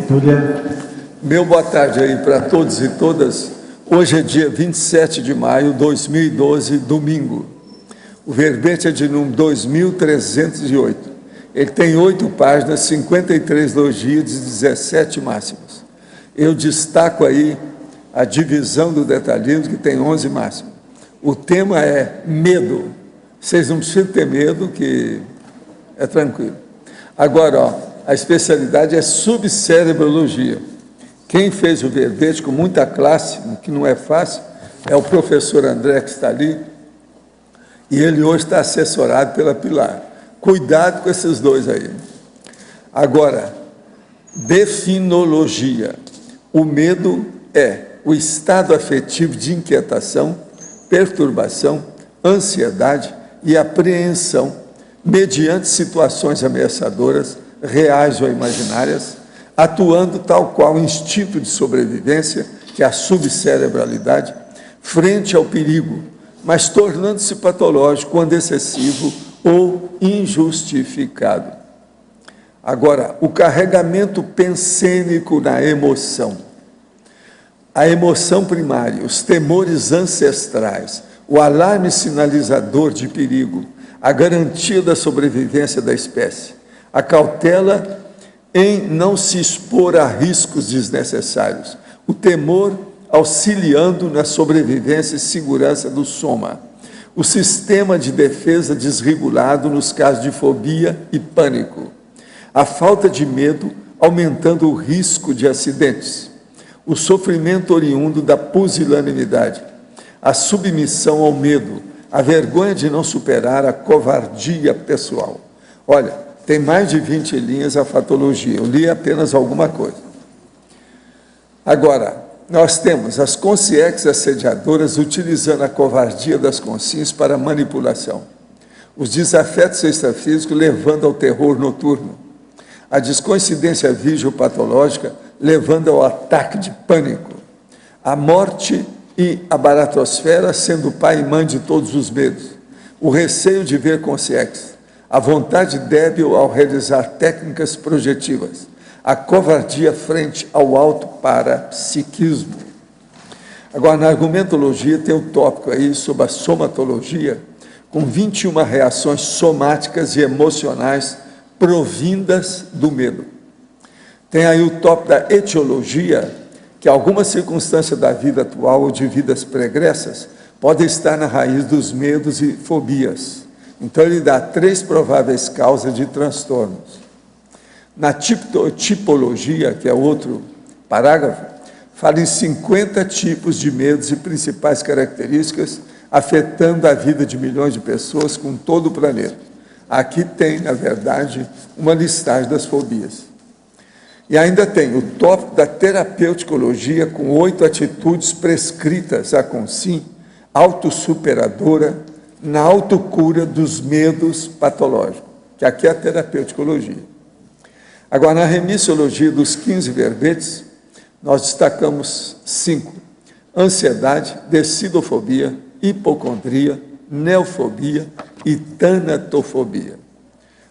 tertulia. Meu boa tarde aí para todos e todas. Hoje é dia 27 de maio de 2012, domingo. O verbete é de número 2308. Ele tem 8 páginas, 53 logias e 17 máximas. Eu destaco aí a divisão do detalhismo, que tem 11 máximas. O tema é medo. Vocês não precisam ter medo, que é tranquilo. Agora, ó, a especialidade é subcerebrologia. Quem fez o verbete com muita classe, que não é fácil, é o professor André, que está ali, e ele hoje está assessorado pela Pilar. Cuidado com esses dois aí. Agora, definologia. O medo é o estado afetivo de inquietação, perturbação, ansiedade e apreensão mediante situações ameaçadoras, reais ou imaginárias, atuando tal qual instinto de sobrevivência, que é a subcerebralidade, frente ao perigo, mas tornando-se patológico quando excessivo ou injustificado. Agora, o carregamento pensênico na emoção. A emoção primária, os temores ancestrais, o alarme sinalizador de perigo, a garantia da sobrevivência da espécie, a cautela em não se expor a riscos desnecessários, o temor auxiliando na sobrevivência e segurança do soma, o sistema de defesa desregulado nos casos de fobia e pânico, a falta de medo aumentando o risco de acidentes, o sofrimento oriundo da pusilanimidade, a submissão ao medo, a vergonha de não superar, a covardia pessoal. Olha, tem mais de 20 linhas a fatologia, eu li apenas alguma coisa. Agora, nós temos as consciências assediadoras utilizando a covardia das consciências para manipulação, os desafetos extrafísicos levando ao terror noturno, a descoincidência vigio-patológica levando ao ataque de pânico, a morte e a baratosfera sendo pai e mãe de todos os medos, o receio de ver consciência, a vontade débil ao realizar técnicas projetivas, a covardia frente ao autoparapsiquismo. Agora, na argumentologia, tem um tópico aí sobre a somatologia, com 21 reações somáticas e emocionais provindas do medo. Tem aí o tópico da etiologia, que alguma circunstância da vida atual ou de vidas pregressas pode estar na raiz dos medos e fobias. Então, ele dá 3 prováveis causas de transtornos. Na tipologia, que é outro parágrafo, fala em 50 tipos de medos e principais características afetando a vida de milhões de pessoas com todo o planeta. Aqui tem, na verdade, uma listagem das fobias. E ainda tem o tópico da terapeuticologia, com 8 atitudes prescritas à consim, autossuperadora, na autocura dos medos patológicos, que aqui é a terapeuticologia. Agora, na remissiologia dos 15 verbetes, nós destacamos 5. Ansiedade, decidofobia, hipocondria, neofobia e tanatofobia.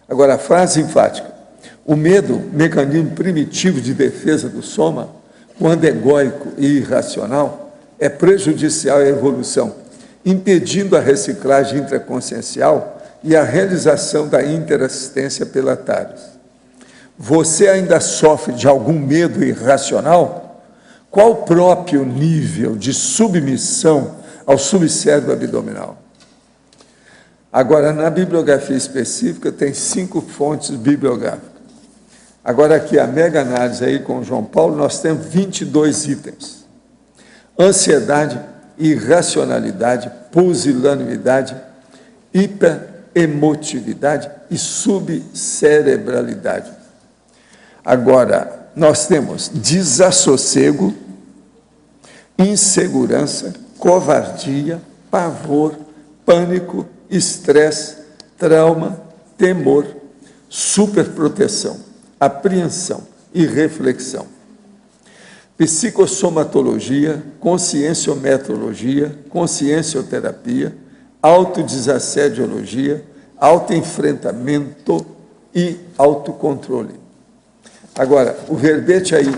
Agora, a frase enfática. O medo, mecanismo primitivo de defesa do soma, quando egóico e irracional, é prejudicial à evolução, impedindo a reciclagem intraconsciencial e a realização da interassistência pela TARES. Você ainda sofre de algum medo irracional? Qual o próprio nível de submissão ao subcérebro abdominal? Agora, na bibliografia específica, tem 5 fontes bibliográficas. Agora, aqui, a mega análise aí com o João Paulo, nós temos 22 itens. Ansiedade, irracionalidade, pusilanimidade, hiperemotividade e subcerebralidade. Agora, nós temos desassossego, insegurança, covardia, pavor, pânico, estresse, trauma, temor, superproteção, apreensão e reflexão. Psicossomatologia, conscienciometrologia, consciencioterapia, autodesassediologia, autoenfrentamento e autocontrole. Agora, o verbete aí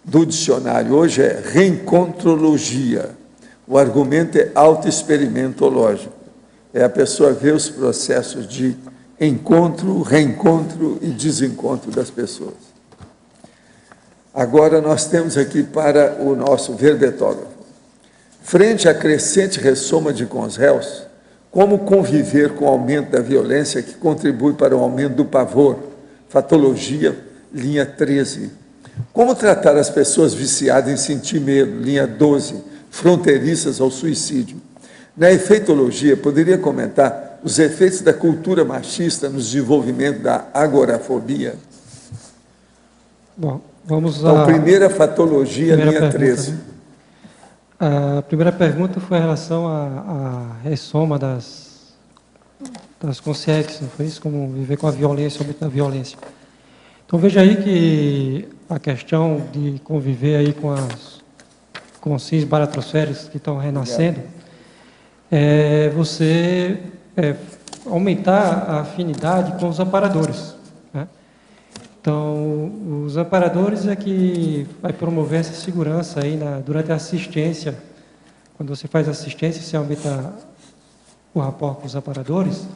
do dicionário hoje é reencontrologia. O argumento é autoexperimentológico. É a pessoa ver os processos de encontro, reencontro e desencontro das pessoas. Agora nós temos aqui para o nosso verbetógrafo. Frente à crescente ressoma de conréus, como conviver com o aumento da violência que contribui para o aumento do pavor? Fatologia, linha 13. Como tratar as pessoas viciadas em sentir medo? Linha 12, fronteiriças ao suicídio. Na efeitologia, poderia comentar os efeitos da cultura machista no desenvolvimento da agorafobia? Bom, vamos então, primeira fatologia, linha 13. Né? A primeira pergunta foi em relação à ressoma das consciências, não foi isso? Como viver com a violência, aumento da violência. Então, veja aí que a questão de conviver aí com as consciências baratrosféricas que estão renascendo, é você aumentar a afinidade com os amparadores, né? Então, os amparadores é que vai promover essa segurança aí durante a assistência. Quando você faz assistência, você aumenta o rapport com os amparadores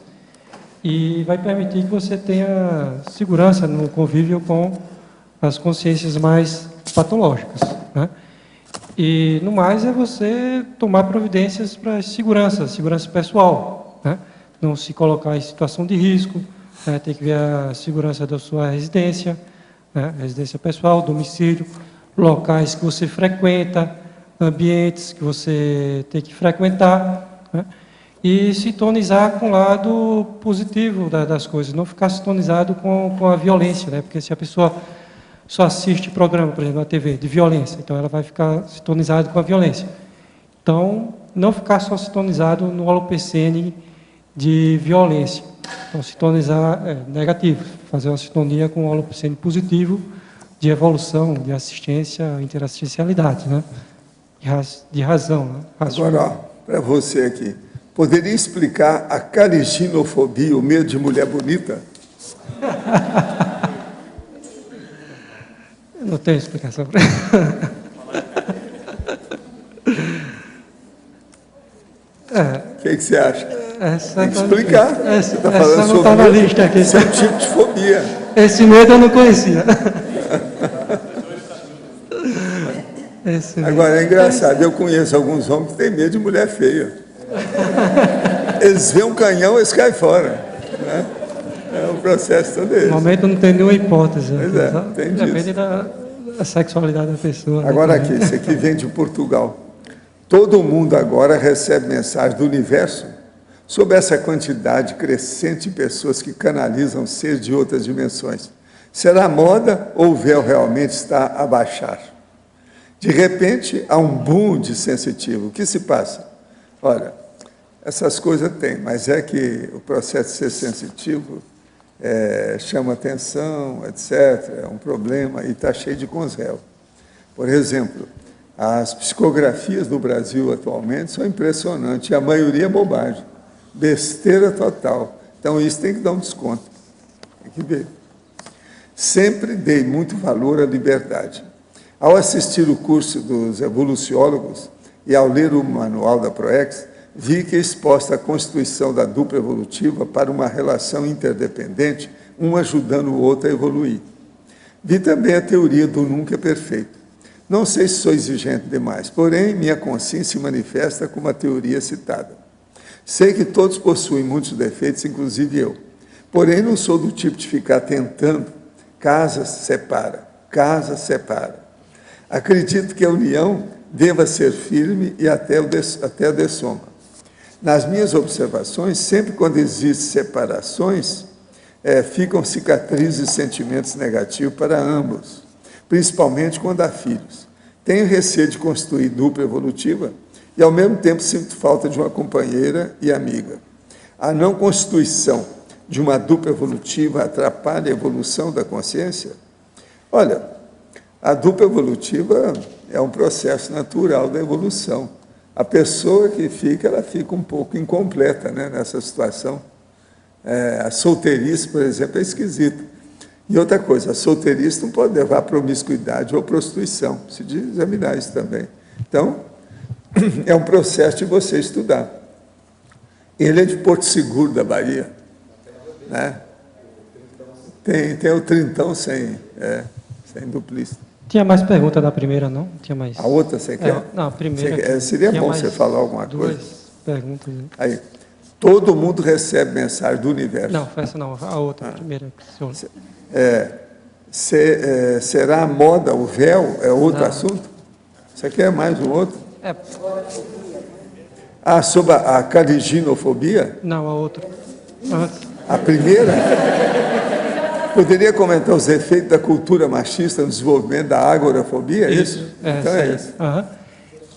e vai permitir que você tenha segurança no convívio com as consciências mais patológicas, né? E, no mais, é você tomar providências para segurança pessoal, né? Não se colocar em situação de risco, né? Tem que ver a segurança da sua residência, né? Residência pessoal, domicílio, locais que você frequenta, ambientes que você tem que frequentar, né? E sintonizar com o lado positivo das coisas, não ficar sintonizado com a violência, né? Porque se a pessoa só assiste programa, por exemplo, na TV, de violência, então ela vai ficar sintonizada com a violência. Então, não ficar só sintonizado no holopecene de violência. Então, sintonizar negativo, fazer uma sintonia com o holopecene positivo de evolução, de assistência, interassistencialidade, né? De razão. Né? Agora, para você aqui, poderia explicar a cariginofobia, o medo de mulher bonita? Não tenho explicação para isso. O que você acha? Tem que explicar. Essa está falando não sobre está na lista aqui. Esse é um tipo de fobia. Esse medo eu não conhecia. Agora, é engraçado, eu conheço alguns homens que têm medo de mulher feia. Eles veem um canhão, eles caem fora, né? É um processo todo esse. No momento não tem nenhuma hipótese. Pois tem disso. Depende da sexualidade da pessoa. Agora né? aqui, esse aqui vem de Portugal. Todo mundo agora recebe mensagem do universo sobre essa quantidade crescente de pessoas que canalizam seres de outras dimensões. Será moda ou o véu realmente está a baixar? De repente, há um boom de sensitivo. O que se passa? Olha, essas coisas tem, mas é que o processo de ser sensitivo chama atenção, etc. É um problema e está cheio de conséu. Por exemplo, as psicografias do Brasil atualmente são impressionantes, e a maioria é bobagem, besteira total. Então, isso tem que dar um desconto. Tem que ver. Sempre dei muito valor à liberdade. Ao assistir o curso dos evoluciólogos e ao ler o manual da ProEx, vi que é exposta a constituição da dupla evolutiva para uma relação interdependente, um ajudando o outro a evoluir. Vi também a teoria do nunca é perfeito. Não sei se sou exigente demais, porém, minha consciência se manifesta como a teoria citada. Sei que todos possuem muitos defeitos, inclusive eu. Porém, não sou do tipo de ficar tentando. Casa separa, casa separa. Acredito que a união deva ser firme e até a dessoma. Nas minhas observações, sempre quando existem separações, ficam cicatrizes e sentimentos negativos para ambos, principalmente quando há filhos. Tenho receio de construir dupla evolutiva e, ao mesmo tempo, sinto falta de uma companheira e amiga. A não constituição de uma dupla evolutiva atrapalha a evolução da consciência? Olha, a dupla evolutiva é um processo natural da evolução. A pessoa que fica, ela fica um pouco incompleta, né, nessa situação. A solteirice, por exemplo, é esquisita. E outra coisa, solteirice não pode levar a promiscuidade ou prostituição. Precisa examinar isso também. Então, é um processo de você estudar. Ele é de Porto Seguro, da Bahia. Né? Tem o trintão sem duplista. Tinha mais pergunta da primeira, não? Tinha mais. A outra você quer? Não, a primeira. Seria bom você falar alguma coisa. Duas perguntas. Aí, todo mundo recebe mensagem do universo. Não, foi essa não, a outra, a primeira. Será a moda, o véu, é outro assunto? Você quer mais um outro? Sobre a caliginofobia? Não, a outra. A primeira? Poderia comentar os efeitos da cultura machista no desenvolvimento da agorafobia? É isso? Então é isso.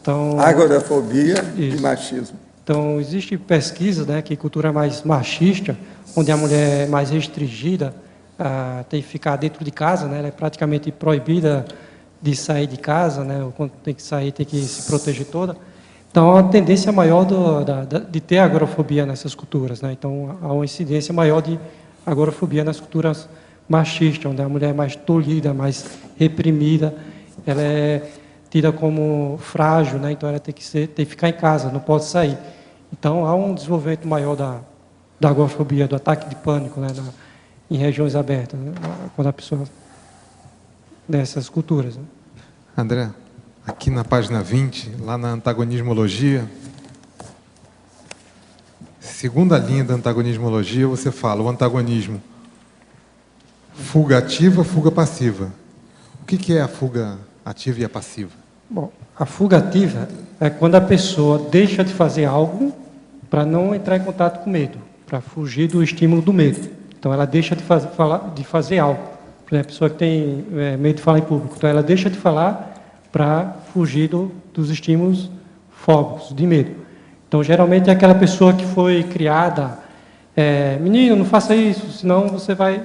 Então, agorafobia e machismo. Então, existe pesquisa, né, que cultura mais machista, onde a mulher é mais restringida, tem que ficar dentro de casa, né, ela é praticamente proibida de sair de casa, né, ou quando tem que sair tem que se proteger toda. Então, há uma tendência maior de ter agorafobia nessas culturas, né? Então, há uma incidência maior de agorafobia nas culturas machistas, onde a mulher é mais tolhida, mais reprimida, ela é tida como frágil, né? Então ela tem que ficar em casa, não pode sair. Então há um desenvolvimento maior da agorafobia, do ataque de pânico, né? Em regiões abertas, né? Quando a pessoa dessas culturas. Né? André, aqui na página 20, lá na antagonismologia, segunda linha da antagonismologia, você fala o antagonismo fuga ativa, fuga passiva. O que é a fuga ativa e a passiva? Bom, a fuga ativa é quando a pessoa deixa de fazer algo para não entrar em contato com o medo, para fugir do estímulo do medo. Então, ela deixa de fazer algo. Por exemplo, a pessoa que tem medo de falar em público. Então, ela deixa de falar para fugir dos estímulos fóbicos, de medo. Então, geralmente, é aquela pessoa que foi criada, menino, não faça isso, senão você vai...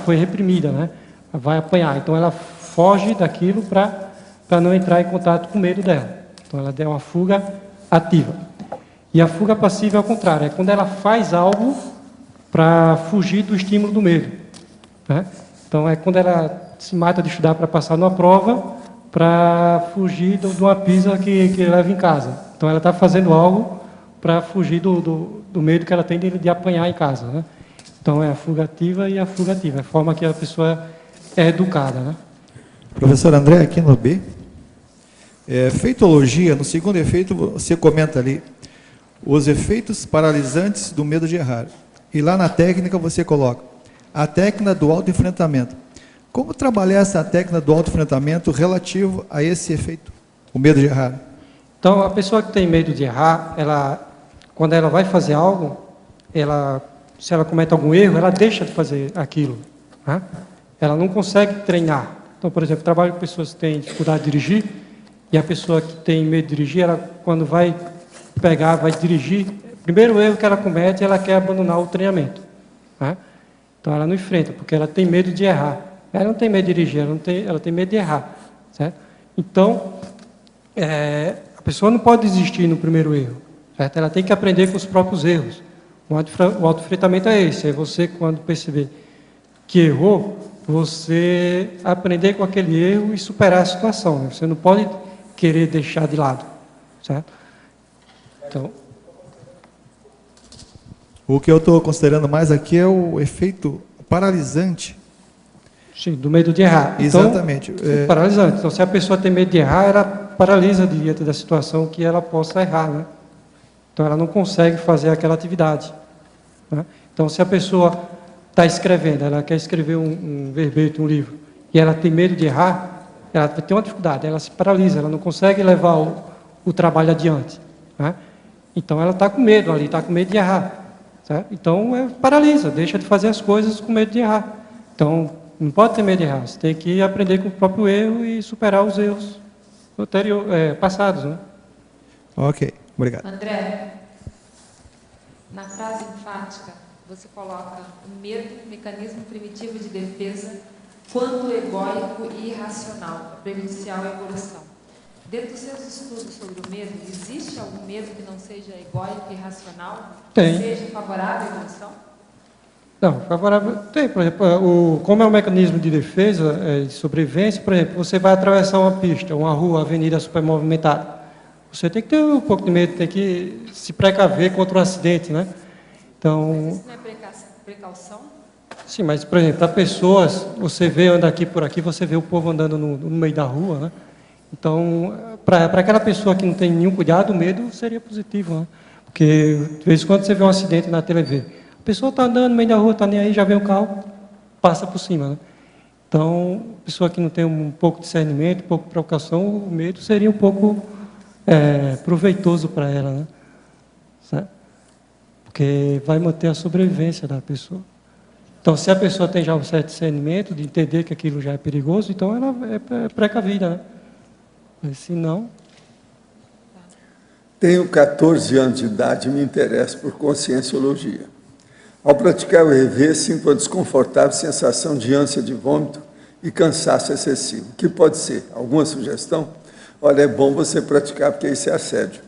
foi reprimida, né? Vai apanhar. Então, ela foge daquilo para não entrar em contato com o medo dela. Então, ela deu uma fuga ativa. E a fuga passiva é o contrário, é quando ela faz algo para fugir do estímulo do medo. Né? Então, é quando ela se mata de estudar para passar numa prova, para fugir de uma pizza que leva em casa. Então, ela está fazendo algo para fugir do medo que ela tem de apanhar em casa. Né? Então, é a fuga ativa e a fuga ativa. É a forma que a pessoa é educada. Né? Professor André, aqui no B. Feitologia, no segundo efeito, você comenta ali os efeitos paralisantes do medo de errar. E lá na técnica você coloca a técnica do autoenfrentamento. Como trabalhar essa técnica do autoenfrentamento relativo a esse efeito, o medo de errar? Então, a pessoa que tem medo de errar, quando ela vai fazer algo, se ela comete algum erro, ela deixa de fazer aquilo. Né? Ela não consegue treinar. Então, por exemplo, trabalho com pessoas que têm dificuldade de dirigir, e a pessoa que tem medo de dirigir, ela, quando vai dirigir, o primeiro erro que ela comete, ela quer abandonar o treinamento. Né? Então, ela não enfrenta, porque ela tem medo de errar. Ela não tem medo de dirigir, ela tem medo de errar. Certo? Então, a pessoa não pode desistir no primeiro erro. Certo? Ela tem que aprender com os próprios erros. O autoenfrentamento é esse, é você, quando perceber que errou, você aprender com aquele erro e superar a situação. Né? Você não pode querer deixar de lado. Certo? Então, o que eu estou considerando mais aqui é o efeito paralisante. Sim, do medo de errar. Exatamente. Então, paralisante. Então, se a pessoa tem medo de errar, ela paralisa diante da situação que ela possa errar. Né? Então, ela não consegue fazer aquela atividade. Né? Então, se a pessoa está escrevendo, ela quer escrever um verbete, um livro, e ela tem medo de errar, ela tem uma dificuldade, ela se paralisa, ela não consegue levar o trabalho adiante. Né? Então, ela está com medo ali, está com medo de errar. Certo? Então, paralisa, deixa de fazer as coisas com medo de errar. Então, não pode ter medo de errar, você tem que aprender com o próprio erro e superar os erros passados. Né? Ok, obrigado. André, na frase enfática, você coloca o medo, mecanismo primitivo de defesa, quanto egóico e irracional, prejudicial à evolução. Dentro dos seus estudos sobre o medo, existe algum medo que não seja egóico e irracional? Tem. Que seja favorável à evolução? Não, favorável. Tem, por exemplo, como é um mecanismo de defesa, de sobrevivência, por exemplo, você vai atravessar uma pista, uma rua, uma avenida super movimentada. Você tem que ter um pouco de medo, tem que se precaver contra o acidente, né? Então. Isso não é precaução? Sim, mas, por exemplo, para pessoas, você vê, anda aqui por aqui, você vê o povo andando no meio da rua, né? Então, para aquela pessoa que não tem nenhum cuidado, o medo seria positivo, né? Porque, de vez em quando, você vê um acidente na TV. A pessoa está andando no meio da rua, está nem aí, já vem um carro, passa por cima, né? Então, pessoa que não tem um pouco de discernimento, um pouco de precaução, o medo seria um pouco proveitoso para ela, né? Certo? Porque vai manter a sobrevivência da pessoa. Então, se a pessoa tem já um certo discernimento de entender que aquilo já é perigoso, então ela é precavida, né? Mas se não... Tenho 14 anos de idade e me interesso por conscienciologia. Ao praticar o EV, sinto a desconfortável sensação de ânsia de vômito e cansaço excessivo. O que pode ser? Alguma sugestão? Olha, é bom você praticar, porque isso é assédio.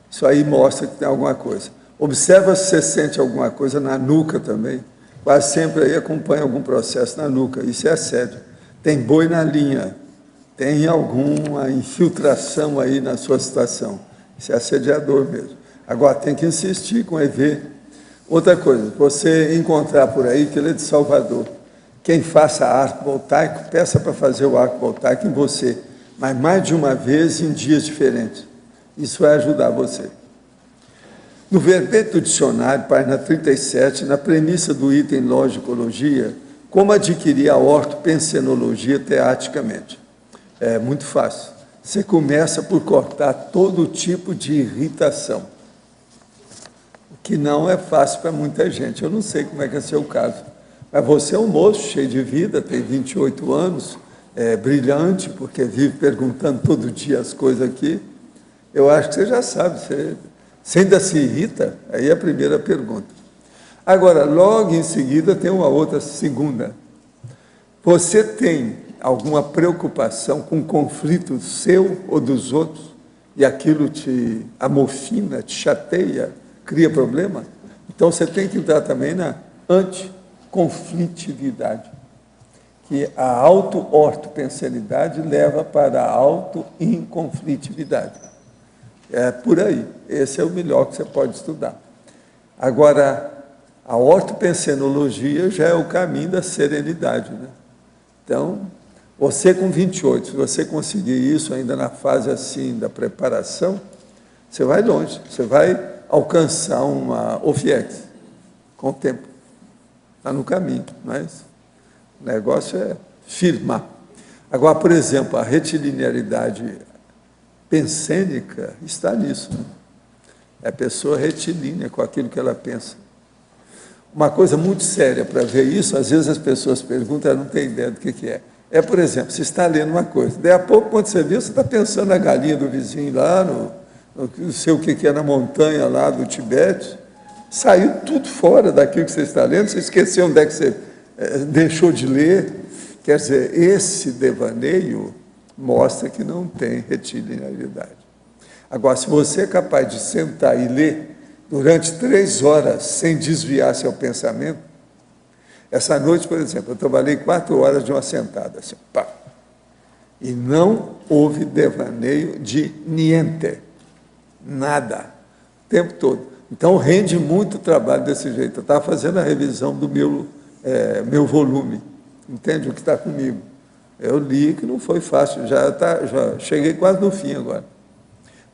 Isso aí mostra que tem alguma coisa. Observa se você sente alguma coisa na nuca também. Quase sempre aí acompanha algum processo na nuca. Isso é assédio. Tem boi na linha. Tem alguma infiltração aí na sua situação. Isso é assediador mesmo. Agora, tem que insistir com o EV. Outra coisa, você encontrar por aí que ele é de Salvador. Quem faça arco voltaico, peça para fazer o arco voltaico em você, mas mais de uma vez em dias diferentes. Isso vai ajudar você. No verbete do dicionário, página 37, na premissa do item logicologia, como adquirir a ortopensenologia teaticamente? É muito fácil. Você começa por cortar todo tipo de irritação, o que não é fácil para muita gente. Eu não sei como é que é seu caso, mas você é um moço cheio de vida, tem 28 anos, é brilhante, porque vive perguntando todo dia as coisas aqui. Eu acho que você já sabe, você ainda se irrita? Aí é a primeira pergunta. Agora, logo em seguida, tem uma outra segunda. Você tem alguma preocupação com o conflito seu ou dos outros, e aquilo te amofina, te chateia, cria problema? Então, você tem que entrar também na anticonflitividade, que a auto-ortopensenidade leva para a auto-inconflitividade. É por aí. Esse é o melhor que você pode estudar. Agora, a ortopensenologia já é o caminho da serenidade, né? Então, você com 28, se você conseguir isso ainda na fase assim da preparação, você vai longe, você vai alcançar uma OFIEX com o tempo. Está no caminho, mas o negócio é firmar. Agora, por exemplo, a retilinearidade pensênica está nisso, né? É a pessoa retilínea com aquilo que ela pensa. Uma coisa muito séria para ver isso, às vezes as pessoas perguntam, ela não tem ideia do que é. É, por exemplo, você está lendo uma coisa, daí a pouco, quando você viu, você está pensando na galinha do vizinho lá, não sei o que é na montanha lá do Tibete, saiu tudo fora daquilo que você está lendo, você esqueceu onde é que você deixou de ler. Quer dizer, esse devaneio mostra que não tem retilinearidade. Agora, se você é capaz de sentar e ler durante 3 horas sem desviar seu pensamento, essa noite, por exemplo, eu trabalhei 4 horas de uma sentada, assim, pá, e não houve devaneio de niente, nada, o tempo todo. Então, rende muito trabalho desse jeito. Eu estava fazendo a revisão do meu volume, entende o que está comigo? Eu li que não foi fácil, já cheguei quase no fim agora.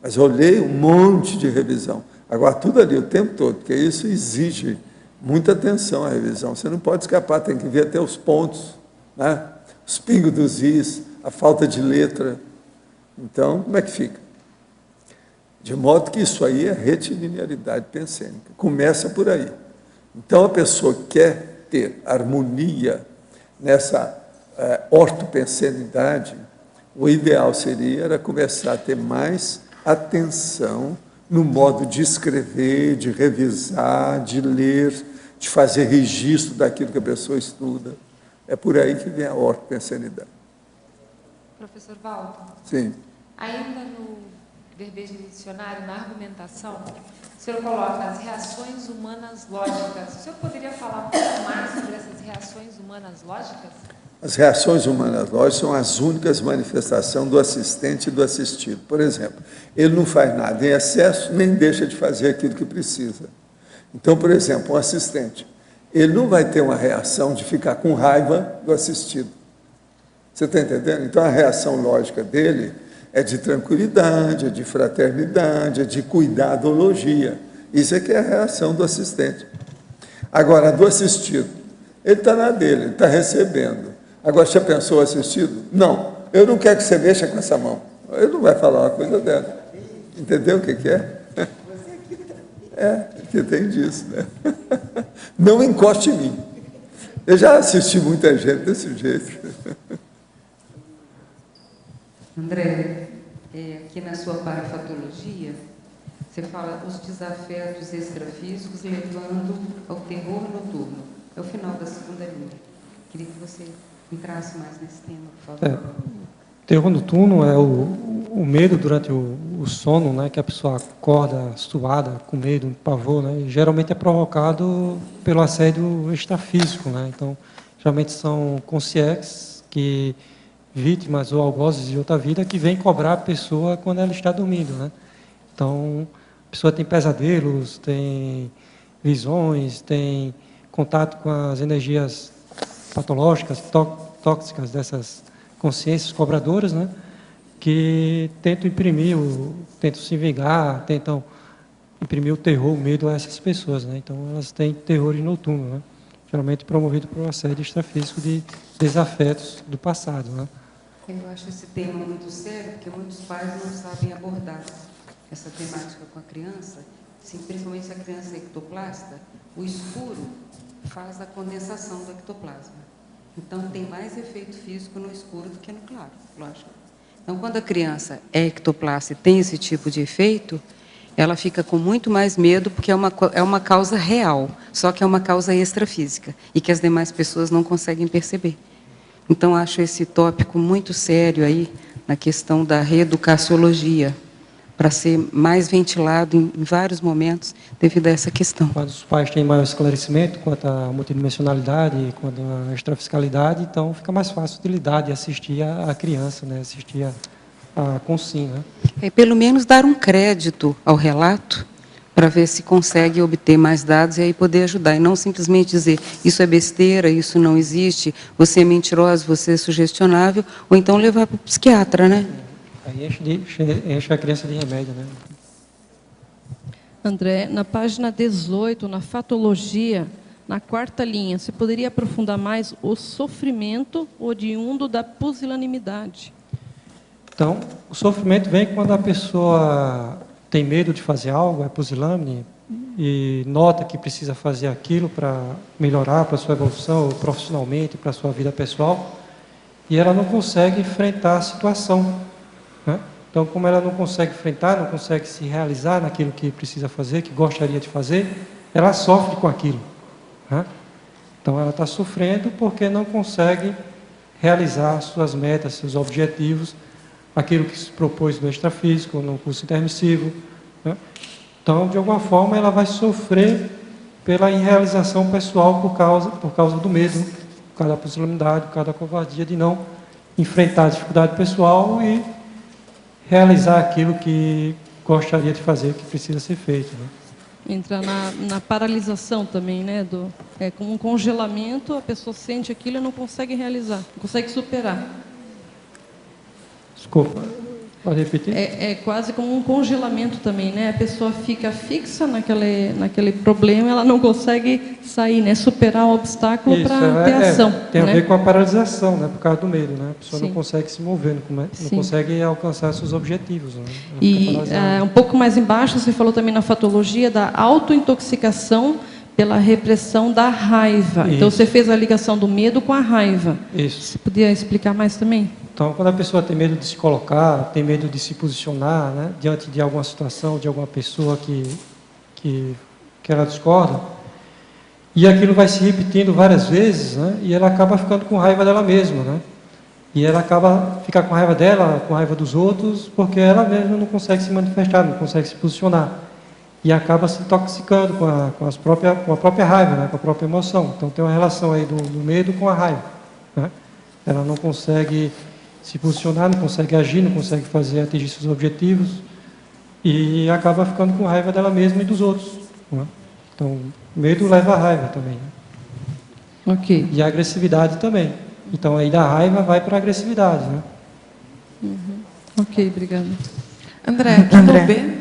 Mas eu olhei um monte de revisão. Agora, tudo ali, o tempo todo, porque isso exige muita atenção à revisão. Você não pode escapar, tem que ver até os pontos, né? Os pingos dos is, a falta de letra. Então, como é que fica? De modo que isso aí é retilinearidade pensênica. Começa por aí. Então, a pessoa quer ter harmonia nessa ortopensenidade, o ideal seria começar a ter mais atenção no modo de escrever, de revisar, de ler, de fazer registro daquilo que a pessoa estuda. É por aí que vem a ortopensenidade. Professor Walter? Sim. Ainda no verbete do dicionário, na argumentação, o senhor coloca as reações humanas lógicas. O senhor poderia falar um pouco mais sobre essas reações humanas lógicas? As reações humanas lógicas são as únicas manifestações do assistente e do assistido. Por exemplo, ele não faz nada em excesso, nem deixa de fazer aquilo que precisa. Então, por exemplo, um assistente, ele não vai ter uma reação de ficar com raiva do assistido. Você está entendendo? Então, a reação lógica dele é de tranquilidade, é de fraternidade, é de cuidadologia. Isso é que é a reação do assistente. Agora, do assistido, ele está na dele, ele está recebendo. Agora, já pensou o assistido? Não, eu não quero que você mexa com essa mão. Ele não vai falar uma coisa dessa. Entendeu o que é? Que tem disso, né? Não encoste em mim. Eu já assisti muita gente desse jeito. André, aqui na sua parafatologia, você fala os desafetos extrafísicos levando ao terror noturno. É o final da segunda linha. Queria que você entrasse mais nesse tema, por favor. Terror noturno é o medo durante o sono, né, que a pessoa acorda suada, com medo, pavor, né, e geralmente é provocado pelo assédio extrafísico, né, então, geralmente são consciências que vítimas ou algozes de outra vida que vêm cobrar a pessoa quando ela está dormindo, né, então, a pessoa tem pesadelos, tem visões, tem contato com as energias patológicas, tóxicas dessas consciências cobradoras, né, que tentam tentam se vingar, tentam imprimir o terror, o medo a essas pessoas, né, então elas têm terrores noturnos, né, geralmente promovido por um assédio extrafísico de desafetos do passado, né. Eu acho esse tema muito sério, porque muitos pais não sabem abordar essa temática com a criança, principalmente se a criança é ectoplasta, o escuro faz a condensação do ectoplasma. Então, tem mais efeito físico no escuro do que no claro, lógico. Então, quando a criança é ectoplasta e tem esse tipo de efeito, ela fica com muito mais medo, porque é uma causa real, só que é uma causa extrafísica, e que as demais pessoas não conseguem perceber. Então, acho esse tópico muito sério aí, na questão da reeducaciologia, para ser mais ventilado em vários momentos devido a essa questão. Quando os pais têm maior esclarecimento quanto à multidimensionalidade, quanto à extrafiscalidade, então fica mais fácil de lidar, de assistir a criança, né? Assistir a consim, né? Pelo menos dar um crédito ao relato, para ver se consegue obter mais dados e aí poder ajudar, e não simplesmente dizer isso é besteira, isso não existe, você é mentiroso, você é sugestionável, ou então levar para o psiquiatra, né? Aí enche a criança de remédio, né? André, na página 18, na fatologia, na 4ª linha, você poderia aprofundar mais o sofrimento oriundo da pusilanimidade? Então, o sofrimento vem quando a pessoa tem medo de fazer algo, é pusilânime, e nota que precisa fazer aquilo para melhorar, para a sua evolução, ou profissionalmente, para a sua vida pessoal, e ela não consegue enfrentar a situação, né? Então, como ela não consegue enfrentar, não consegue se realizar naquilo que precisa fazer, que gostaria de fazer, ela sofre com aquilo, né? Então, ela está sofrendo porque não consegue realizar suas metas, seus objetivos, aquilo que se propôs no extrafísico, no curso intermissivo, né? Então, de alguma forma, ela vai sofrer pela irrealização pessoal por causa do medo, por causa da pusilanimidade, por causa da covardia de não enfrentar a dificuldade pessoal e realizar aquilo que gostaria de fazer, que precisa ser feito, né? Entra na paralisação também, né? Como um congelamento, a pessoa sente aquilo e não consegue realizar, não consegue superar. Desculpa, pode repetir? É quase como um congelamento também, né? A pessoa fica fixa naquele problema, ela não consegue sair, né? Superar o obstáculo para ter ação. Tem né? a ver com a paralisação, né? Por causa do medo, né? A pessoa Sim. não consegue se mover, não Sim. consegue alcançar seus objetivos, né? E um pouco mais embaixo, você falou também na fatologia da autointoxicação pela repressão da raiva. Isso. Então, você fez a ligação do medo com a raiva. Isso. Você podia explicar mais também? Então, quando a pessoa tem medo de se colocar, tem medo de se posicionar, né, diante de alguma situação, de alguma pessoa que ela discorda, e aquilo vai se repetindo várias vezes, né, e ela acaba ficando com raiva dela mesma, né, e ela acaba ficando com raiva dela, com raiva dos outros, porque ela mesma não consegue se manifestar, não consegue se posicionar. e acaba se intoxicando com a própria raiva, né? Com a própria emoção. Então tem uma relação aí do medo com a raiva, né? Ela não consegue se posicionar, não consegue agir, não consegue atingir seus objetivos e acaba ficando com raiva dela mesma e dos outros, né? Então, medo leva a raiva também, né? Ok. E a agressividade também. Então, aí da raiva vai para a agressividade, né? Ok, obrigada. André, aqui no B.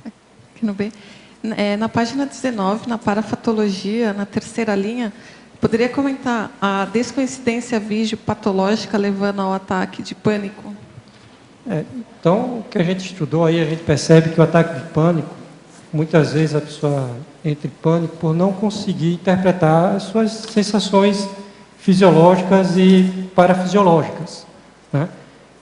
Aqui no B. Na página 19, na parafatologia, na terceira linha, poderia comentar a descoincidência vigio-patológica levando ao ataque de pânico? Então, o que a gente estudou aí, a gente percebe que o ataque de pânico, muitas vezes a pessoa entra em pânico por não conseguir interpretar as suas sensações fisiológicas e parafisiológicas, né?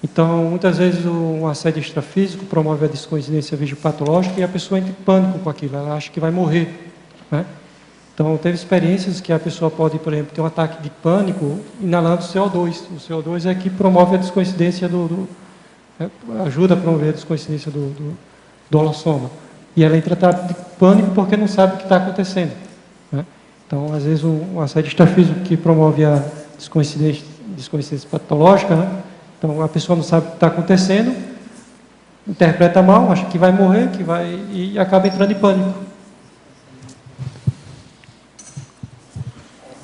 Então, muitas vezes um assédio extrafísico promove a descoincidência vigio-patológica e a pessoa entra em pânico com aquilo, ela acha que vai morrer, né? Então, teve experiências que a pessoa pode, por exemplo, ter um ataque de pânico inalando CO2. O CO2 é que promove a descoincidência ajuda a promover a descoincidência do holossoma. E ela entra em ataque de pânico porque não sabe o que está acontecendo, né? Então, às vezes, um assédio extrafísico que promove a descoincidência patológica, né? Então, a pessoa não sabe o que está acontecendo, interpreta mal, acha que vai morrer, e acaba entrando em pânico.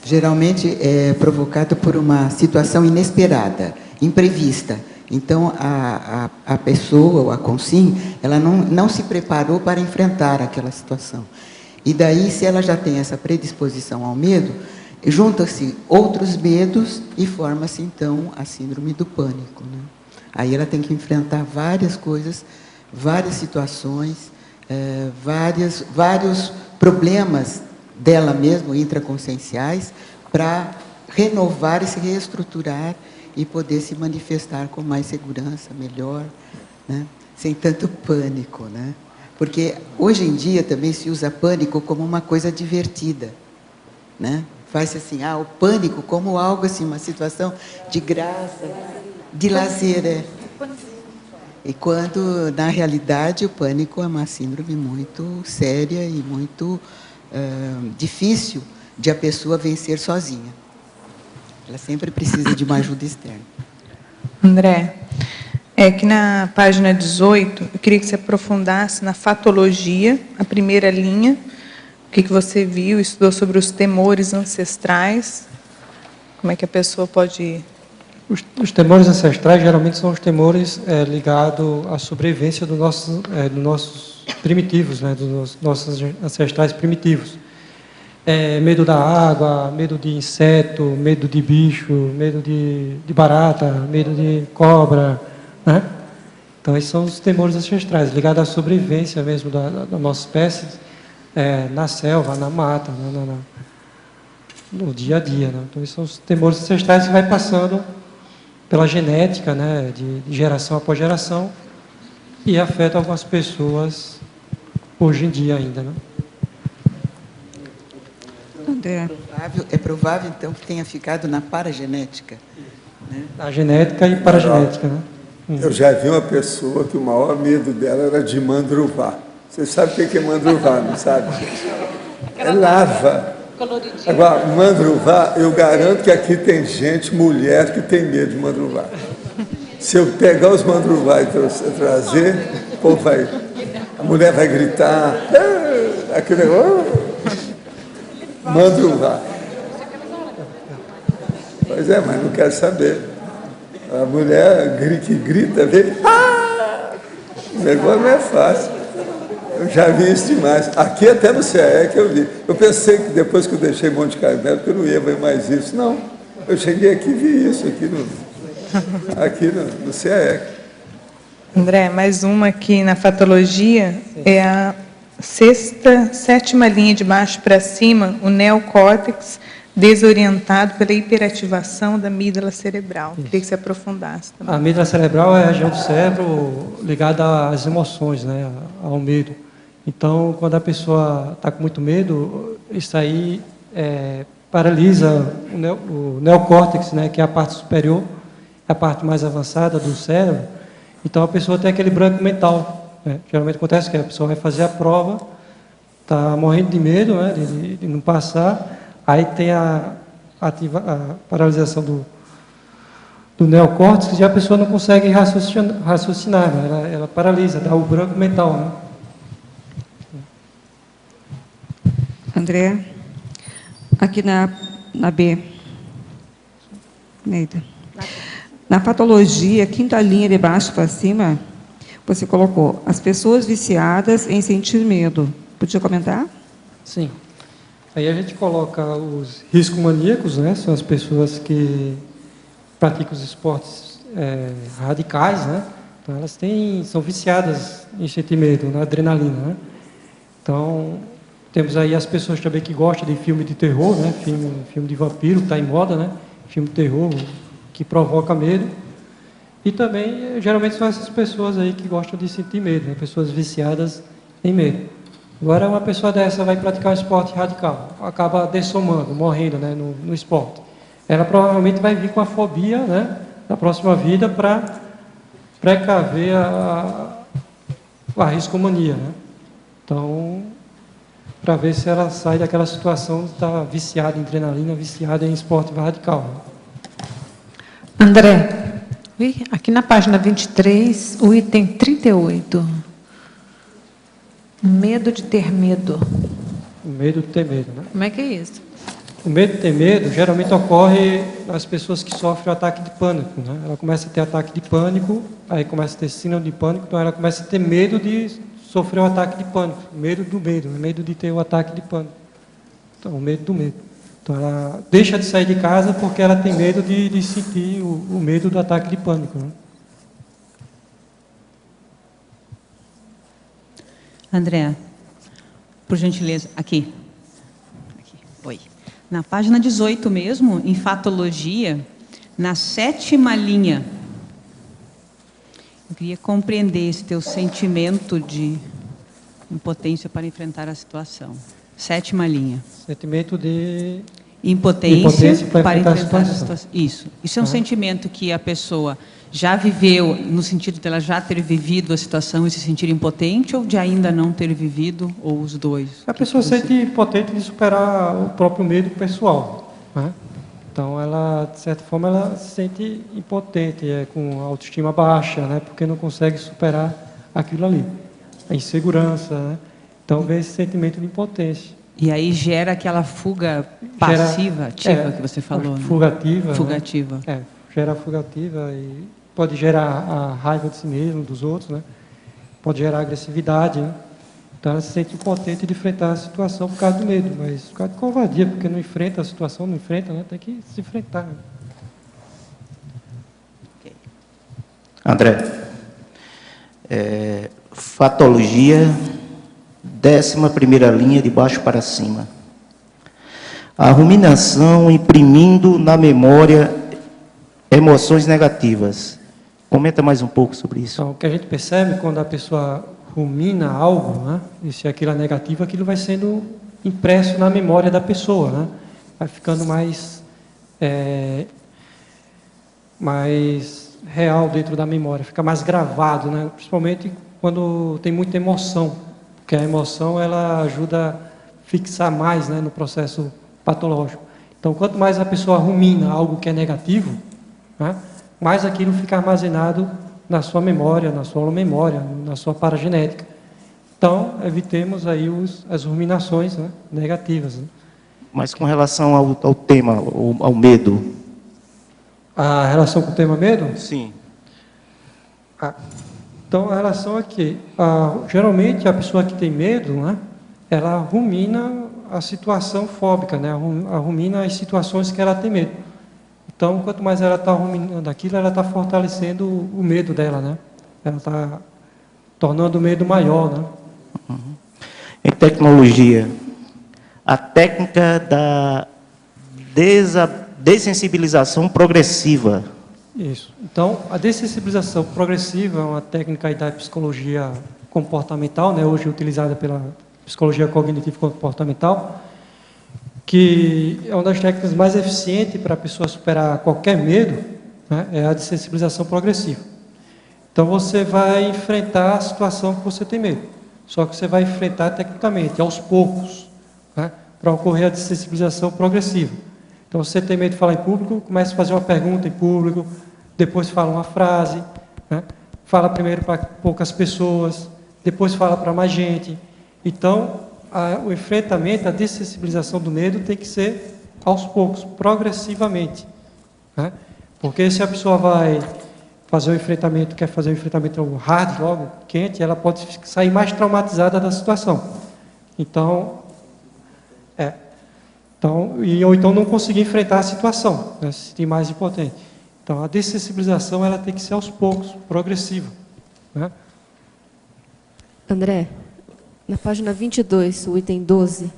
Geralmente é provocado por uma situação inesperada, imprevista. Então, a pessoa, a consim, ela não se preparou para enfrentar aquela situação. E daí, se ela já tem essa predisposição ao medo, juntam-se outros medos e forma-se, então, a síndrome do pânico, né? Aí ela tem que enfrentar várias coisas, várias situações, vários problemas dela mesma, intraconscienciais, para renovar e se reestruturar e poder se manifestar com mais segurança, melhor, né? Sem tanto pânico, né? Porque hoje em dia também se usa pânico como uma coisa divertida, né? Faz-se assim, o pânico como algo assim, uma situação de graça, de lazer, E quando, na realidade, o pânico é uma síndrome muito séria e muito difícil de a pessoa vencer sozinha. Ela sempre precisa de uma ajuda externa. André, que na página 18, eu queria que você aprofundasse na fatologia, a primeira linha, o que você viu, estudou sobre os temores ancestrais, como é que a pessoa pode... Os temores ancestrais geralmente são os temores ligados à sobrevivência dos nossos primitivos, né, dos nossos ancestrais primitivos. Medo da água, medo de inseto, medo de bicho, medo de barata, medo de cobra, né? Então, esses são os temores ancestrais, ligados à sobrevivência mesmo da nossa espécie, na selva, na mata, no dia a dia, né? Então, esses são os temores ancestrais que vai passando pela genética, né, de geração após geração, e afeta algumas pessoas hoje em dia ainda, né? É provável, então, que tenha ficado na paragenética, né? A genética e paragenética, né? Eu já vi uma pessoa que o maior medo dela era de mandruvá. Você sabe o que é mandruvá, não sabe? É lava. Agora, mandruvá, eu garanto que aqui tem gente, mulher, que tem medo de mandruvá. Se eu pegar os mandruvá e trazer, o povo vai... A mulher vai gritar... aquele negócio... Mandruvá. Pois é, mas não quero saber. A mulher que grita, vê... O negócio não é fácil. Eu já vi isso demais. Aqui até no CAE que eu vi. Eu pensei que depois que eu deixei Monte Carmelo, que eu não ia ver mais isso. Não. Eu cheguei aqui e vi isso aqui no CAE. André, mais uma aqui na fatologia. Sim. É a sétima linha de baixo para cima, o neocórtex desorientado pela hiperativação da amígdala cerebral. Isso. Queria que você aprofundasse também. A amígdala cerebral é a região do cérebro ligada às emoções, né, ao medo. Então, quando a pessoa está com muito medo, isso aí paralisa o neocórtex, né, que é a parte superior, a parte mais avançada do cérebro. Então, a pessoa tem aquele branco mental, Geralmente acontece que a pessoa vai fazer a prova, está morrendo de medo, né, de não passar, aí tem a paralisação do neocórtex e a pessoa não consegue raciocinar, né, ela paralisa, dá o branco mental. Né? André, aqui na B, Neida. Na patologia, quinta linha de baixo para cima, você colocou as pessoas viciadas em sentir medo. Podia comentar? Sim. Aí a gente coloca os riscomaníacos, né? São as pessoas que praticam os esportes radicais, né? Então elas são viciadas em sentir medo, na adrenalina, né? Então temos aí as pessoas também que gostam de filme de terror, né? Filme de vampiro, está em moda, né? Filme de terror que provoca medo. E também, geralmente, são essas pessoas aí que gostam de sentir medo, né? Pessoas viciadas em medo. Agora, uma pessoa dessa vai praticar um esporte radical, acaba dessomando, morrendo, né, no esporte. Ela provavelmente vai vir com a fobia, né, da próxima vida para precaver a riscomania, né? Então, para ver se ela sai daquela situação de estar viciada em adrenalina, viciada em esporte radical. André, aqui na página 23, o item 38. Medo de ter medo. O medo de ter medo, né? Como é que é isso? O medo de ter medo geralmente ocorre nas pessoas que sofrem o ataque de pânico, né? Ela começa a ter ataque de pânico, aí começa a ter síndrome de pânico, então ela começa a ter medo de sofrer um ataque de pânico, medo do medo, medo de ter o ataque de pânico. Então, o medo do medo. Então, ela deixa de sair de casa porque ela tem medo de sentir o medo do ataque de pânico, né? André, por gentileza, aqui. Oi. Na página 18 mesmo, em fatologia, na 7ª linha, eu queria compreender esse teu sentimento de impotência para enfrentar a situação. 7ª linha. Sentimento de impotência para enfrentar a situação. Isso é um sentimento que a pessoa já viveu, no sentido de ela já ter vivido a situação e se sentir impotente, ou de ainda não ter vivido, ou os dois? A pessoa se sente impotente de superar o próprio medo pessoal, né? Então, ela, de certa forma, ela se sente impotente, com autoestima baixa, né? Porque não consegue superar aquilo ali. A insegurança, né? Então, vem esse sentimento de impotência. E aí gera aquela fuga passiva, ativa, que você falou. Fugativa. Né? Fugativa. Né? Gera fugativa e pode gerar a raiva de si mesmo, dos outros, né? Pode gerar agressividade, né? Então ela se sente impotente de enfrentar a situação por causa do medo, mas por causa de covardia, porque não enfrenta a situação, não enfrenta, né? Tem que se enfrentar. Né? Okay. André, fatologia, 11ª linha de baixo para cima. A ruminação imprimindo na memória emoções negativas. Comenta mais um pouco sobre isso. Então, o que a gente percebe quando a pessoa rumina algo, né? E se aquilo é negativo, aquilo vai sendo impresso na memória da pessoa, né? Vai ficando mais real dentro da memória, fica mais gravado, né? Principalmente quando tem muita emoção, porque a emoção ela ajuda a fixar mais, né, no processo patológico. Então, quanto mais a pessoa rumina algo que é negativo, né, mais aquilo fica armazenado na sua memória, na sua memória, na sua paragenética. Então, evitemos aí as ruminações, né, negativas. Né. Mas com relação ao tema, ao medo? A relação com o tema medo? Sim. Então, a relação é que, geralmente, a pessoa que tem medo, né, ela rumina a situação fóbica, né, rumina as situações que ela tem medo. Então, quanto mais ela está ruminando aquilo, ela está fortalecendo o medo dela, né? Ela está tornando o medo maior, né? Uhum. Em tecnologia, a técnica da dessensibilização progressiva. Isso. Então, a dessensibilização progressiva é uma técnica aí da psicologia comportamental, né? Hoje utilizada pela psicologia cognitivo-comportamental, que é uma das técnicas mais eficientes para a pessoa superar qualquer medo, né? É a dessensibilização progressiva. Então, você vai enfrentar a situação que você tem medo. Só que você vai enfrentar tecnicamente, aos poucos, né, para ocorrer a desensibilização progressiva. Então, você tem medo de falar em público, começa a fazer uma pergunta em público, depois fala uma frase, né, fala primeiro para poucas pessoas, depois fala para mais gente. Então, o enfrentamento, a desensibilização do medo tem que ser aos poucos, progressivamente, né? Porque se a pessoa vai fazer o enfrentamento, quer fazer o enfrentamento hard, logo, quente, ela pode sair mais traumatizada da situação. Então, ou então não conseguir enfrentar a situação, né, se sentir mais impotente. Então, a dessensibilização ela tem que ser aos poucos, progressiva, né? André, na página 22, o item 12,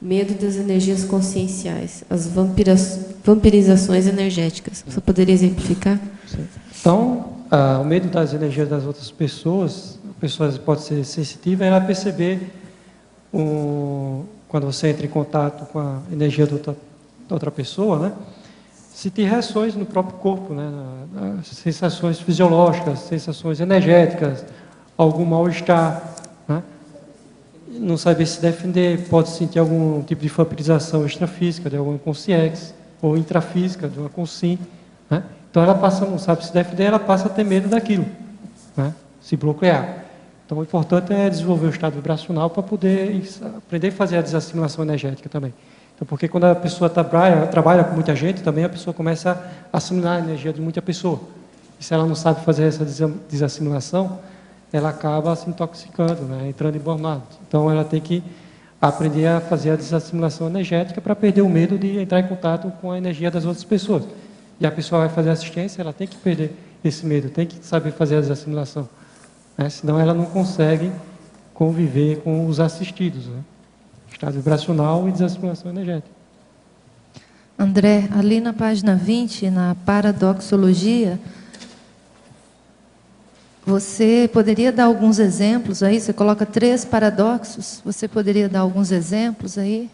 medo das energias conscienciais, as vampirizações energéticas. Você poderia exemplificar? Sim. Então, o medo das energias das outras pessoas, a pessoa pode ser sensitiva, ela perceber quando você entra em contato com a energia da outra pessoa, né? Sentir reações no próprio corpo, né? Sensações fisiológicas, sensações energéticas, algum mal-estar, né? Não saber se defender, pode sentir algum tipo de vampirização extrafísica, de alguma consciência, ou intrafísica, de uma consciência, né? Então, ela não sabe se defender, ela passa a ter medo daquilo, né? Se bloquear. Então, o importante é desenvolver o estado vibracional para poder aprender a fazer a desassimilação energética também. Então, porque quando a pessoa trabalha com muita gente, também a pessoa começa a assimilar a energia de muita pessoa. E se ela não sabe fazer essa desassimilação, ela acaba se intoxicando, né? Entrando em burnout. Então, ela tem que aprender a fazer a desassimilação energética para perder o medo de entrar em contato com a energia das outras pessoas. E a pessoa vai fazer assistência, ela tem que perder esse medo, tem que saber fazer a desassimilação, né? Senão ela não consegue conviver com os assistidos, né? Estado vibracional e desassimilação energética. André, ali na página 20, na paradoxologia, você poderia dar alguns exemplos aí? Você coloca 3 paradoxos, você poderia dar alguns exemplos aí,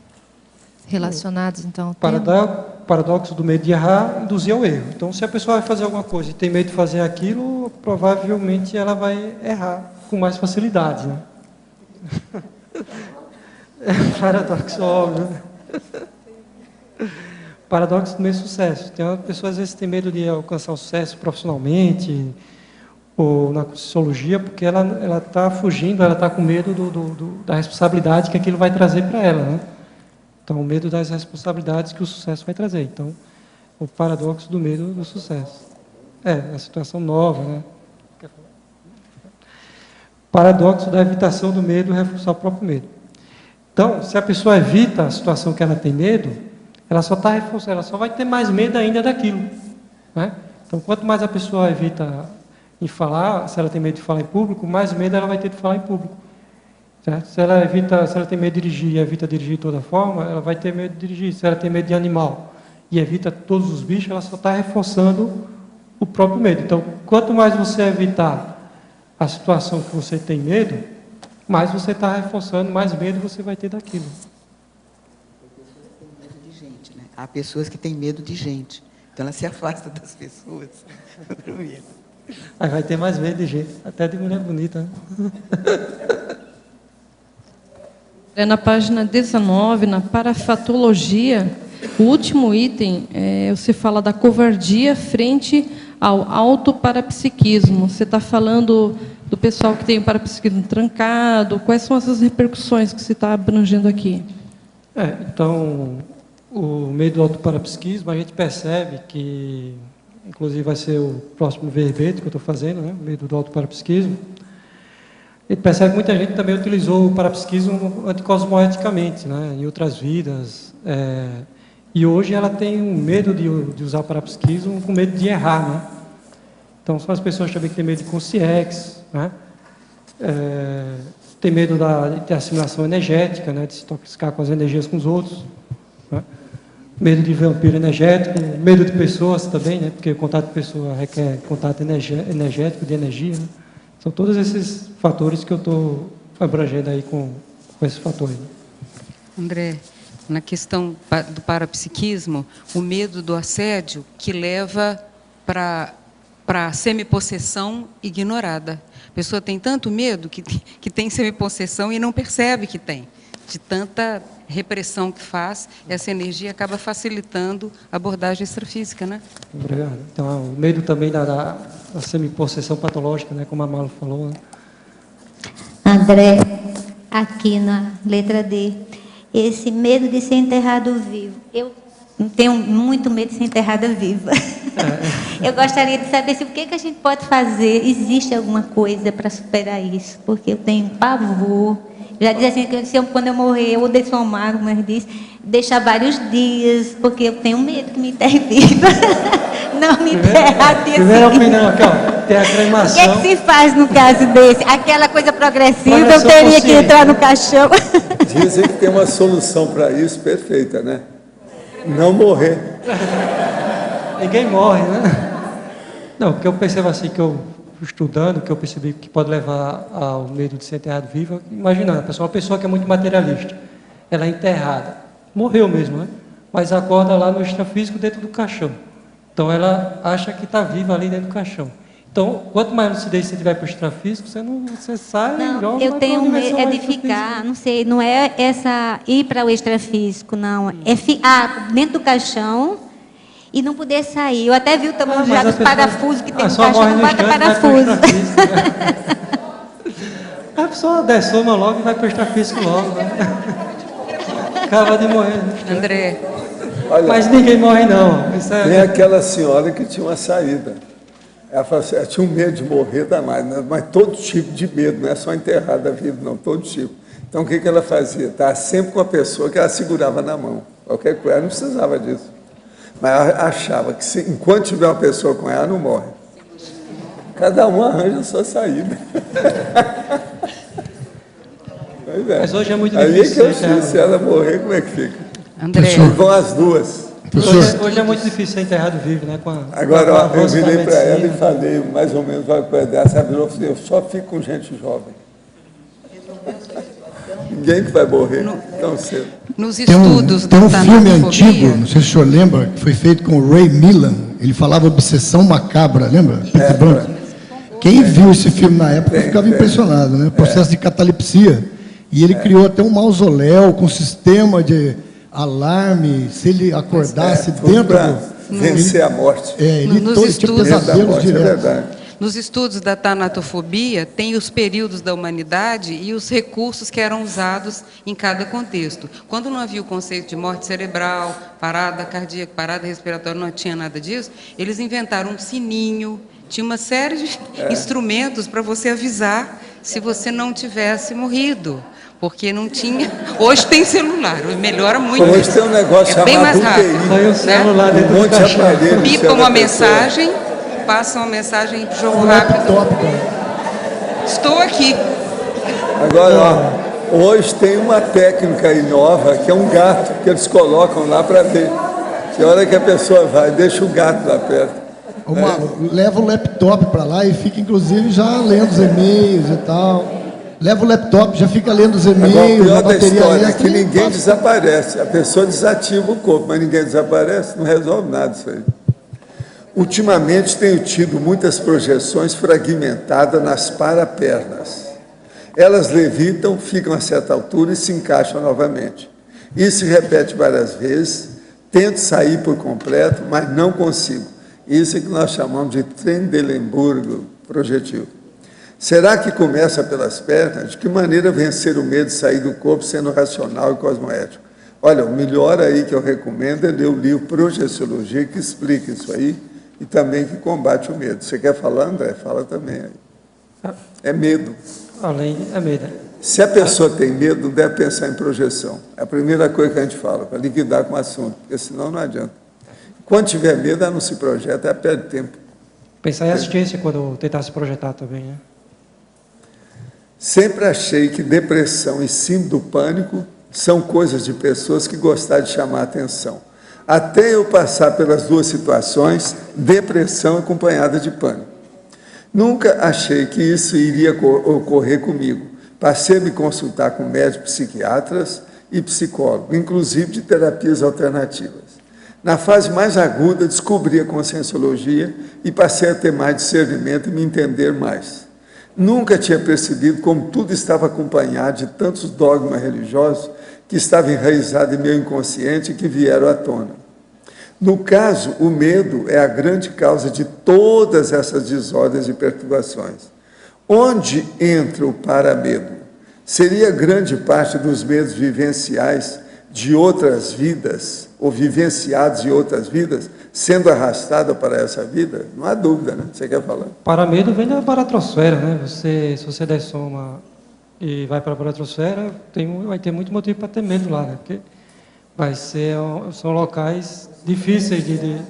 relacionados então ao tema? Paradoxo do medo de errar, induzir ao erro. Então, se a pessoa vai fazer alguma coisa e tem medo de fazer aquilo, provavelmente ela vai errar com mais facilidade, né? É um paradoxo óbvio. Paradoxo do meio sucesso. Tem uma pessoa às vezes tem medo de alcançar o sucesso profissionalmente ou na sociologia, porque ela está fugindo, ela está com medo da responsabilidade que aquilo vai trazer para ela, né? Então, o medo das responsabilidades que o sucesso vai trazer. Então, o paradoxo do medo do sucesso. A situação nova, né? Paradoxo da evitação do medo, reforçar o próprio medo. Então, se a pessoa evita a situação que ela tem medo, ela só está reforçando, ela só vai ter mais medo ainda daquilo, né? Então, quanto mais a pessoa evita em falar, se ela tem medo de falar em público, mais medo ela vai ter de falar em público. Certo? Se ela tem medo de dirigir e evita dirigir de toda forma, ela vai ter medo de dirigir. Se ela tem medo de animal e evita todos os bichos, ela só está reforçando o próprio medo. Então, quanto mais você evitar a situação que você tem medo, mais você está reforçando, mais medo você vai ter daquilo. Há pessoas que têm medo de gente. Então, ela se afasta das pessoas. Aí vai ter mais medo de gente, até de mulher bonita, né? Na página 19, na parafatologia, o último item, você fala da covardia frente ao autoparapsiquismo. Você está falando do pessoal que tem o parapsiquismo trancado. Quais são essas repercussões que você está abrangendo aqui? Então, o medo do autoparapsiquismo, a gente percebe que, inclusive vai ser o próximo verbete que eu estou fazendo, né? O medo do autoparapsiquismo. A gente percebe que muita gente também utilizou o parapsiquismo anticosmoeticamente, né? Em outras vidas. E hoje ela tem um medo de usar o parapsiquismo com medo de errar, né? Então, são as pessoas também que têm medo de consciex, né? Tem medo de assimilação energética, né? De se intoxicar com as energias com os outros, né? Medo de vampiro energético, medo de pessoas também, né? Porque o contato de pessoa requer contato energético, de energia, né? São todos esses fatores que eu estou abrangendo aí com esses fatores. André, na questão do parapsiquismo, o medo do assédio que leva para para semipossessão ignorada. A pessoa tem tanto medo que tem semipossessão e não percebe que tem, de tanta repressão que faz, essa energia acaba facilitando a abordagem extrafísica, né? Obrigado. Então, o medo também da semipossessão patológica, né, como a Malu falou. Né? André, aqui na letra D, esse medo de ser enterrado vivo. Eu tenho muito medo de ser enterrada viva. Eu gostaria de saber se o que a gente pode fazer, existe alguma coisa para superar isso, porque eu tenho pavor. Já diz assim, que quando eu morrer, eu vou dessomar, como ele diz, deixar vários dias, porque eu tenho medo que me enterre viva. Não me enterrar dia Primeira seguinte. opinião aqui, ó, tem a cremação. O que se faz no caso desse? Aquela coisa progressiva, eu teria que entrar no caixão. Dizem que tem uma solução para isso perfeita, né? Não morrer. Ninguém morre, né? Não, porque eu percebo assim, que eu estudando, que eu percebi que pode levar ao medo de ser enterrado vivo, imaginando, uma pessoa que é muito materialista, ela é enterrada, morreu mesmo, né? Mas acorda lá no extrafísico dentro do caixão. Então ela acha que está viva ali dentro do caixão. Então, quanto mais lucidez você tiver para o extrafísico, você sai e joga. Eu tenho medo de ficar, não sei, não é essa ir para o extrafísico, não. É ficar dentro do caixão e não poder sair. Eu até vi o tamanho já dos parafusos que tem no caixão, não bota parafuso. A pessoa dessoma logo e vai para o extrafísico logo. Né? Acaba de morrer. Né? André. Olha, mas ninguém morre, não. Isso é... Tem aquela senhora que tinha uma saída. Ela falou assim, ela tinha um medo de morrer danado, né? Mas todo tipo de medo, não é só enterrada viva, não, todo tipo. Então, o que ela fazia? Estava sempre com a pessoa que ela segurava na mão. Qualquer coisa, ela não precisava disso. Mas ela achava que, enquanto tiver uma pessoa com ela, não morre. Cada um arranja a sua saída. Mas hoje é muito difícil. Aí é que eu sei, se ela morrer, como é que fica? André. Vão as duas. Hoje é muito difícil ser enterrado vivo, né? Agora, eu virei para ela e falei mais ou menos uma coisa dessa. Ela virou e falou, eu só fico com gente jovem. Ninguém que vai morrer tão cedo. Nos estudos tem um filme antigo, não sei se o senhor lembra, que foi feito com o Ray Milland. Ele falava Obsessão Macabra, lembra? Preto e branco. Quem viu esse filme na época ficava impressionado, né? Processo de catalepsia. E ele criou até um mausoléu com sistema de alarme, se ele acordasse dentro do... vencer a morte. Nos estudos tinha pesadelos direto. Nos estudos da tanatofobia, tem os períodos da humanidade e os recursos que eram usados em cada contexto. Quando não havia o conceito de morte cerebral, parada cardíaca, parada respiratória, não tinha nada disso, eles inventaram um sininho, tinha uma série de instrumentos para você avisar se você não tivesse morrido. Porque não tinha... Hoje tem celular, melhora muito. Hoje tem um negócio chamado bem mais rápido. UTI, um monte de aparelho. Pipa uma mensagem, passa uma mensagem, jogo rápido. Estou aqui. Agora, ó, hoje tem uma técnica aí nova, que é um gato, que eles colocam lá para ver. Que a hora que a pessoa vai, deixa o gato lá perto. Leva o laptop para lá e fica, inclusive, já lendo os e-mails e tal. Leva o laptop, já fica lendo os e-mails. O pior da história é que ninguém desaparece. A pessoa desativa o corpo, mas ninguém desaparece, não resolve nada isso aí. Ultimamente tenho tido muitas projeções fragmentadas nas parapernas. Elas levitam, ficam a certa altura e se encaixam novamente. Isso se repete várias vezes, tento sair por completo, mas não consigo. Isso é que nós chamamos de Trendelenburgo projetivo. Será que começa pelas pernas? De que maneira vencer o medo de sair do corpo sendo racional e cosmoético? Olha, o melhor aí que eu recomendo é ler o livro Projeciologia, que explica isso aí e também que combate o medo. Você quer falar, André? Fala também aí. É medo. Além, é medo. Se a pessoa tem medo, não deve pensar em projeção. É a primeira coisa que a gente fala, para liquidar com o assunto, porque senão não adianta. Quando tiver medo, ela não se projeta, ela perde tempo. Pensar em assistência quando tentar se projetar também, né? Sempre achei que depressão e síndrome do pânico são coisas de pessoas que gostaram de chamar a atenção. Até eu passar pelas duas situações, depressão acompanhada de pânico. Nunca achei que isso iria ocorrer comigo. Passei a me consultar com médicos psiquiatras e psicólogos, inclusive de terapias alternativas. Na fase mais aguda, descobri a conscienciologia e passei a ter mais discernimento e me entender mais. Nunca tinha percebido como tudo estava acompanhado de tantos dogmas religiosos que estavam enraizados em meu inconsciente e que vieram à tona. No caso, o medo é a grande causa de todas essas desordens e perturbações. Onde entra o paramedo? Seria grande parte dos medos vivenciais de outras vidas, ou vivenciados em outras vidas, sendo arrastada para essa vida? Não há dúvida, né? Você quer falar? Paramedo vem da baratrosfera, né? Se você dessoma e vai para a baratrosfera, vai ter muito motivo para ter medo lá, né? Porque são locais difíceis de...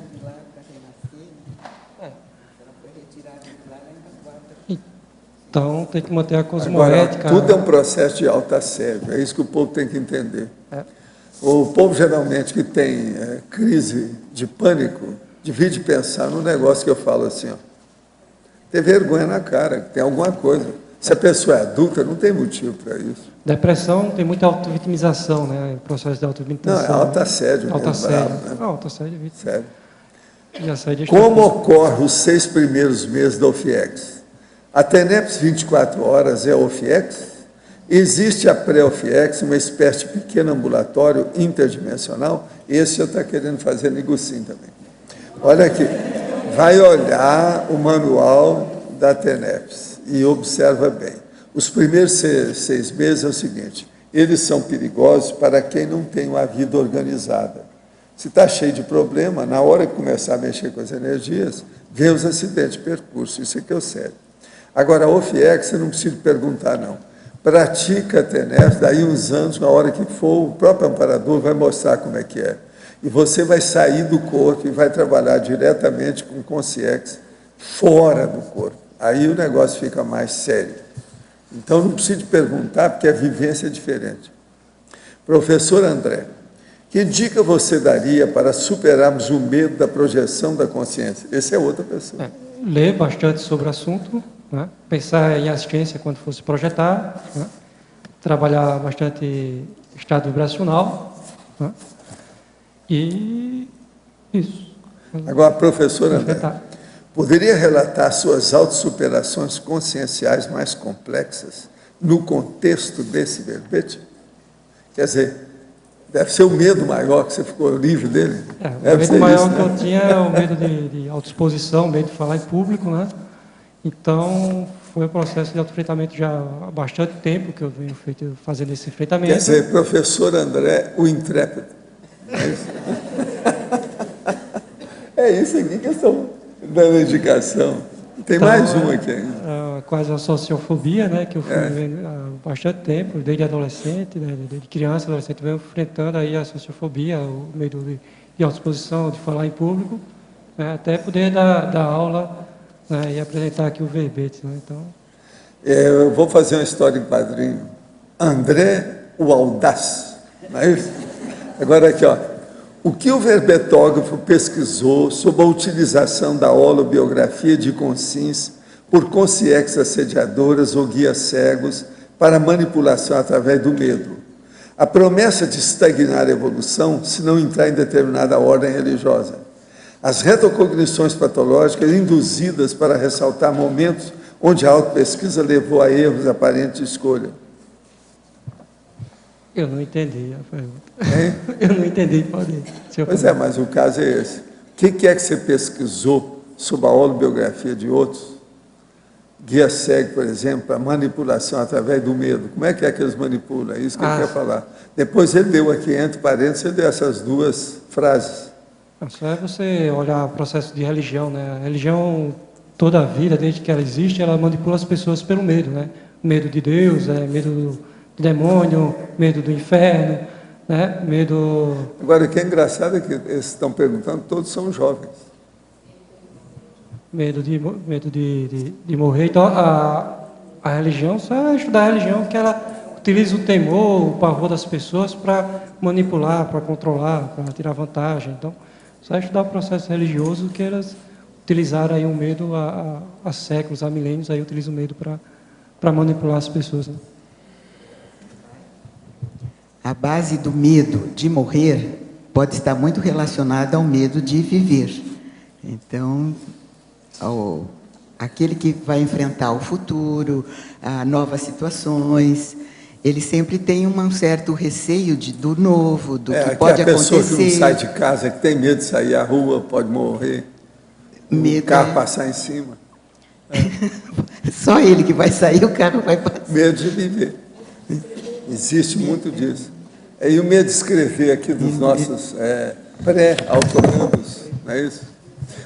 Então, tem que manter a cosmoética... Agora, tudo é um processo de alta assédio, é isso que o povo tem que entender. O povo, geralmente, que tem crise de pânico, divide pensar no negócio que eu falo assim, ó, ter vergonha na cara, que tem alguma coisa. Se a pessoa é adulta, não tem motivo para isso. Depressão tem muita autovitimização, né? O processo de autovitimização. Não, é alta assédio. Alta assédio. Bravo, né? Não, alta assédio. Sério. E assédio Como ocorre os 6 primeiros meses da OFIEX? A TENEPS 24 horas é a OFIEX? Existe a pré-OFIEX, uma espécie de pequeno ambulatório interdimensional? Esse eu estou querendo fazer negocinho também. Olha aqui, vai olhar o manual da TENEPS e observa bem. Os primeiros 6 meses é o seguinte, eles são perigosos para quem não tem uma vida organizada. Se está cheio de problema, na hora que começar a mexer com as energias, vê os acidentes de percurso, isso aqui é o sério. Agora, a OFIEX, você não precisa perguntar, não. Pratica a TENEPS, daí uns anos, na hora que for, o próprio amparador vai mostrar como é que é. E você vai sair do corpo e vai trabalhar diretamente com o consciex fora do corpo. Aí o negócio fica mais sério. Então, não precisa perguntar, porque a vivência é diferente. Professor André, que dica você daria para superarmos o medo da projeção da consciência? Esse é outra pessoa. Ler bastante sobre o assunto, né? Pensar em assistência quando fosse projetar, né? Trabalhar bastante estado vibracional, né? E isso. Agora, professor André, poderia relatar suas autossuperações conscienciais mais complexas no contexto desse verbete? Quer dizer, deve ser o medo maior que você ficou livre dele? O medo maior que eu tinha é o medo de autoexposição, medo de falar em público, né? Então, foi um processo de autoenfrentamento já há bastante tempo que eu venho fazendo esse enfrentamento. Quer dizer, professor André, o intrépido. É isso? É isso aqui que eu estou dando indicação. Tem então, mais uma aqui ainda. Quase a sociofobia, né, que eu fui vivendo há bastante tempo, desde adolescente, né, desde criança, adolescente, venho enfrentando aí a sociofobia, o medo de autoexposição, de falar em público, né, até poder dar aula, né, e apresentar aqui o verbete. Né, então... eu vou fazer uma história em quadrinho. André, o audaz. Não é isso? Agora aqui, ó. O que o verbetógrafo pesquisou sobre a utilização da holobiografia de consciência por consciex assediadoras ou guias cegos para manipulação através do medo? A promessa de estagnar a evolução se não entrar em determinada ordem religiosa. As retrocognições patológicas induzidas para ressaltar momentos onde a autopesquisa levou a erros aparentes de escolha. Eu não entendi a pergunta. Eu não entendi, pode. Pois é, mas o caso é esse. O que é que você pesquisou sobre a holobiografia de outros? Guia cego, por exemplo, a manipulação através do medo. Como é que eles manipulam? É isso que ele quer falar. Depois ele deu aqui, entre parênteses, ele deu essas duas frases. Só é você olhar o processo de religião, né? A religião, toda a vida, desde que ela existe, ela manipula as pessoas pelo medo, né? Medo de Deus, medo do demônio, medo do inferno, né? Medo... Agora, o que é engraçado é que eles estão perguntando, todos são jovens. Medo de morrer. Então, a religião, só é estudar a religião que ela utiliza o temor, o pavor das pessoas para manipular, para controlar, para tirar vantagem. Então, só é estudar o processo religioso que elas utilizaram aí o medo há séculos, há milênios, aí utilizam o medo para manipular as pessoas. Né? A base do medo de morrer pode estar muito relacionada ao medo de viver. Então, aquele que vai enfrentar o futuro, novas situações, ele sempre tem um certo receio do novo, do que pode acontecer. A pessoa que não sai de casa, que tem medo de sair à rua, pode morrer, o carro passar em cima. Só ele que vai sair, o carro vai passar. Medo de viver. Existe muito disso. E o medo de escrever aqui dos nossos pré-autorandos, não é isso?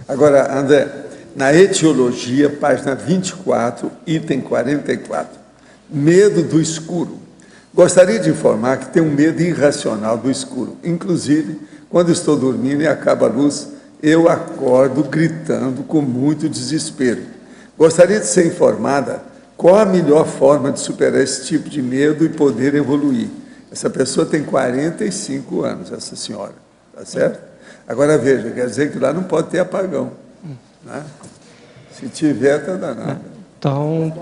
Agora, André, na etiologia, página 24, item 44, medo do escuro. Gostaria de informar que tenho um medo irracional do escuro. Inclusive, quando estou dormindo e acaba a luz, eu acordo gritando com muito desespero. Gostaria de ser informada qual a melhor forma de superar esse tipo de medo e poder evoluir. Essa pessoa tem 45 anos, essa senhora, tá certo? Agora veja, quer dizer que lá não pode ter apagão, né? Se tiver, está danado. Então,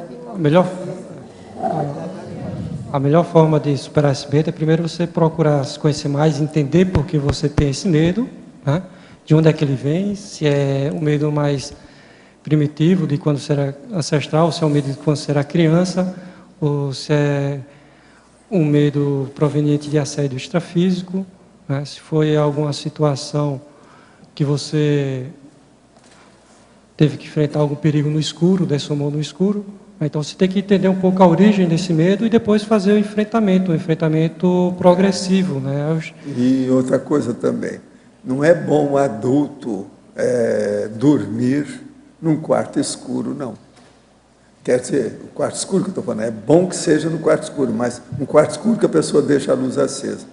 a melhor forma de superar esse medo é primeiro você procurar se conhecer mais, entender por que você tem esse medo, né? De onde é que ele vem, se é um medo mais primitivo, de quando você era ancestral, se é um medo de quando você era criança, ou se é um medo proveniente de assédio extrafísico, né? Se foi alguma situação que você teve que enfrentar algum perigo no escuro, dessomou no escuro. Então, você tem que entender um pouco a origem desse medo e depois fazer o enfrentamento progressivo, né? E outra coisa também, não é bom o adulto dormir num quarto escuro, não. Quer dizer, o quarto escuro que eu estou falando, é bom que seja no quarto escuro, mas um quarto escuro que a pessoa deixa a luz acesa.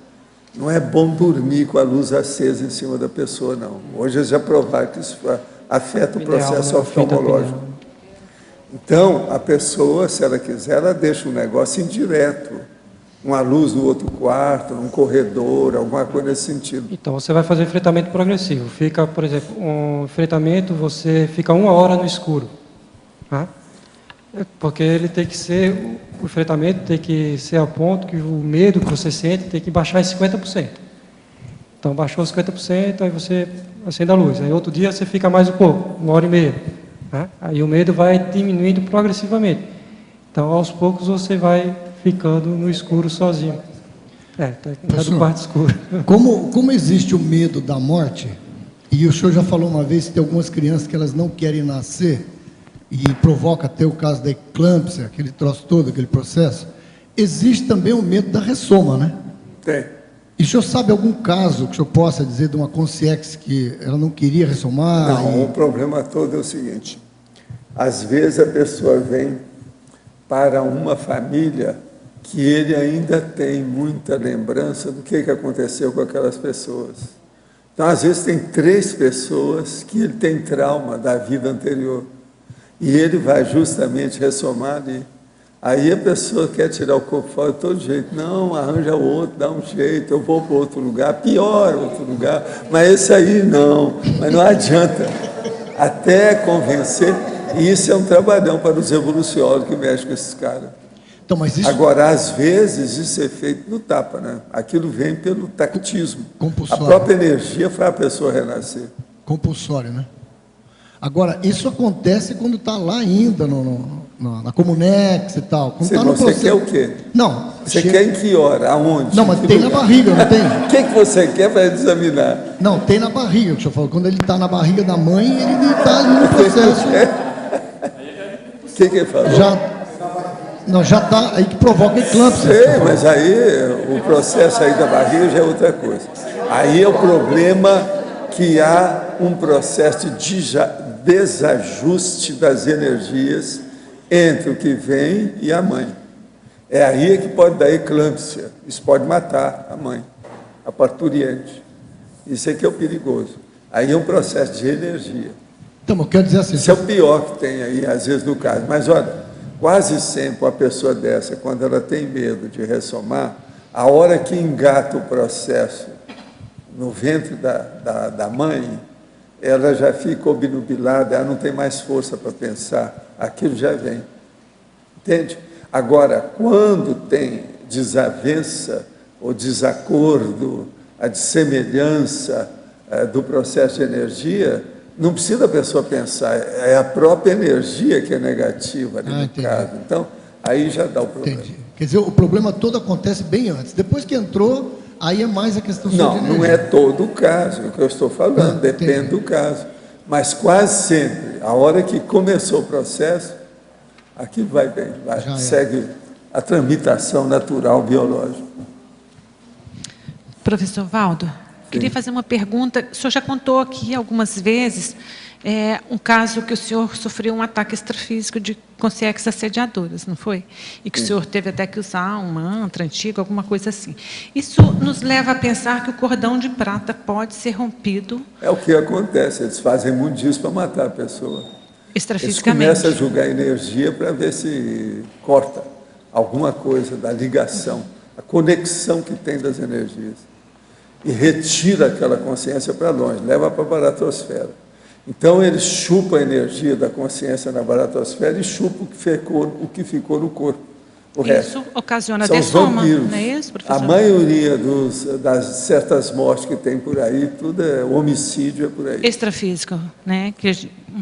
Não é bom dormir com a luz acesa em cima da pessoa, não. Hoje eles já provaram que isso afeta o processo oftalmológico. Então, a pessoa, se ela quiser, ela deixa um negócio indireto, uma luz no outro quarto, num corredor, alguma coisa nesse sentido. Então, você vai fazer enfrentamento progressivo. Fica, por exemplo, um enfrentamento, você fica 1 hora no escuro, tá? Porque ele tem que ser, o enfrentamento tem que ser a ponto que o medo que você sente tem que baixar em 50%. Então, baixou 50%, aí você acende a luz. Aí, outro dia, você fica mais um pouco, 1h30. Né? Aí o medo vai diminuindo progressivamente. Então, aos poucos, você vai ficando no escuro sozinho. Do quarto escuro. Como existe o medo da morte, e o senhor já falou uma vez que tem algumas crianças que elas não querem nascer, e provoca até o caso da eclâmpsia, aquele troço todo, aquele processo, existe também o medo da ressoma, né? Tem. E o senhor sabe algum caso que o senhor possa dizer de uma consciex que ela não queria ressomar? Não, o problema todo é o seguinte, às vezes a pessoa vem para uma família que ele ainda tem muita lembrança do que aconteceu com aquelas pessoas. Então, às vezes, tem 3 pessoas que ele tem trauma da vida anterior. E ele vai justamente ressomar ali. Aí a pessoa quer tirar o corpo fora de todo jeito. Não, arranja outro, dá um jeito, eu vou para outro lugar, pior outro lugar. Mas esse aí não, mas não adianta. Até convencer, e isso é um trabalhão para os evoluciólogos que mexem com esses caras. Então, mas isso... Agora, às vezes, isso é feito no tapa, né? Aquilo vem pelo tactismo. Compulsório. A própria energia faz a pessoa renascer. Compulsório, né? Agora, isso acontece quando está lá ainda na Comunex e tal. Quando tá no você processo... quer o quê? Não. Você quer em que hora? Aonde? Não, mas tem na barriga, não tem? O que você quer para examinar? Não, tem na barriga, que o senhor falou. Quando ele está na barriga da mãe, ele está ali no processo. O que ele falou? Já está aí que provoca eclâmpsia. Sei, mas aí o processo aí da barriga já é outra coisa. Aí é o problema que há um processo de desajuste das energias entre o que vem e a mãe. É aí que pode dar eclâmpsia. Isso pode matar a mãe, a parturiente. Isso é que é o perigoso. Aí é um processo de energia. Então, eu quero dizer assim... Isso é o pior que tem aí, às vezes, no caso. Mas, olha, quase sempre uma pessoa dessa, quando ela tem medo de ressomar, a hora que engata o processo no ventre da mãe, ela já fica obnubilada, ela não tem mais força para pensar, aquilo já vem. Entende? Agora, quando tem desavença ou desacordo, a de semelhança do processo de energia, não precisa a pessoa pensar, é a própria energia que é negativa ali no caso. Então, aí já dá o problema. Entendi. Quer dizer, o problema todo acontece bem antes. Depois que entrou, aí é mais a questão só de energia. Não é todo o caso, é o que eu estou falando, depende do caso. Mas quase sempre, a hora que começou o processo, aquilo vai bem, segue a tramitação natural biológica. Professor Valdo, queria fazer uma pergunta. O senhor já contou aqui algumas vezes um caso que o senhor sofreu um ataque extrafísico de consciências assediadoras, não foi? E que o senhor teve até que usar um mantra antigo, alguma coisa assim. Isso nos leva a pensar que o cordão de prata pode ser rompido. É o que acontece, eles fazem muito disso para matar a pessoa. Extrafisicamente. Eles começam a julgar energia para ver se corta alguma coisa da ligação, a conexão que tem das energias. E retira aquela consciência para longe, leva para a baratosfera. Então, ele chupa a energia da consciência na baratosfera e chupa o que ficou no corpo. O resto. Isso ocasiona São dessoma, vampiros. não é isso, professor? A maioria das certas mortes que tem por aí, tudo é homicídio, é por aí. Extrafísico, né?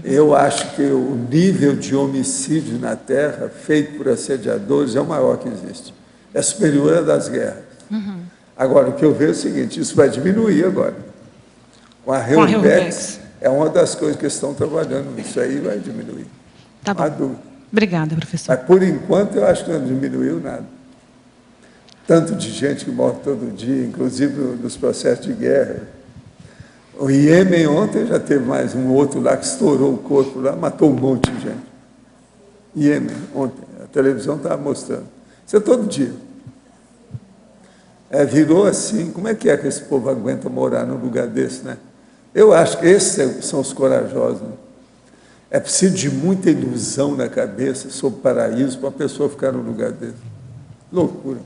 Eu acho que o nível de homicídio na Terra, feito por assediadores, é o maior que existe. É superior ao das guerras. Uhum. Agora, o que eu vejo é o seguinte, isso vai diminuir agora. Com a Reurbex, é uma das coisas que estão trabalhando, isso aí vai diminuir. Tá bom. Não há dúvida. Obrigada, professor. Mas, por enquanto, eu acho que não diminuiu nada. Tanto de gente que morre todo dia, inclusive nos processos de guerra. O Iêmen ontem já teve mais um outro lá que estourou o corpo lá, matou um monte de gente. Iêmen, ontem, a televisão estava mostrando. Isso é todo dia. Virou assim, como é que esse povo aguenta morar num lugar desse, né? Eu acho que esses são os corajosos, né? É preciso de muita ilusão na cabeça sobre paraíso para a pessoa ficar num lugar desse. Loucura.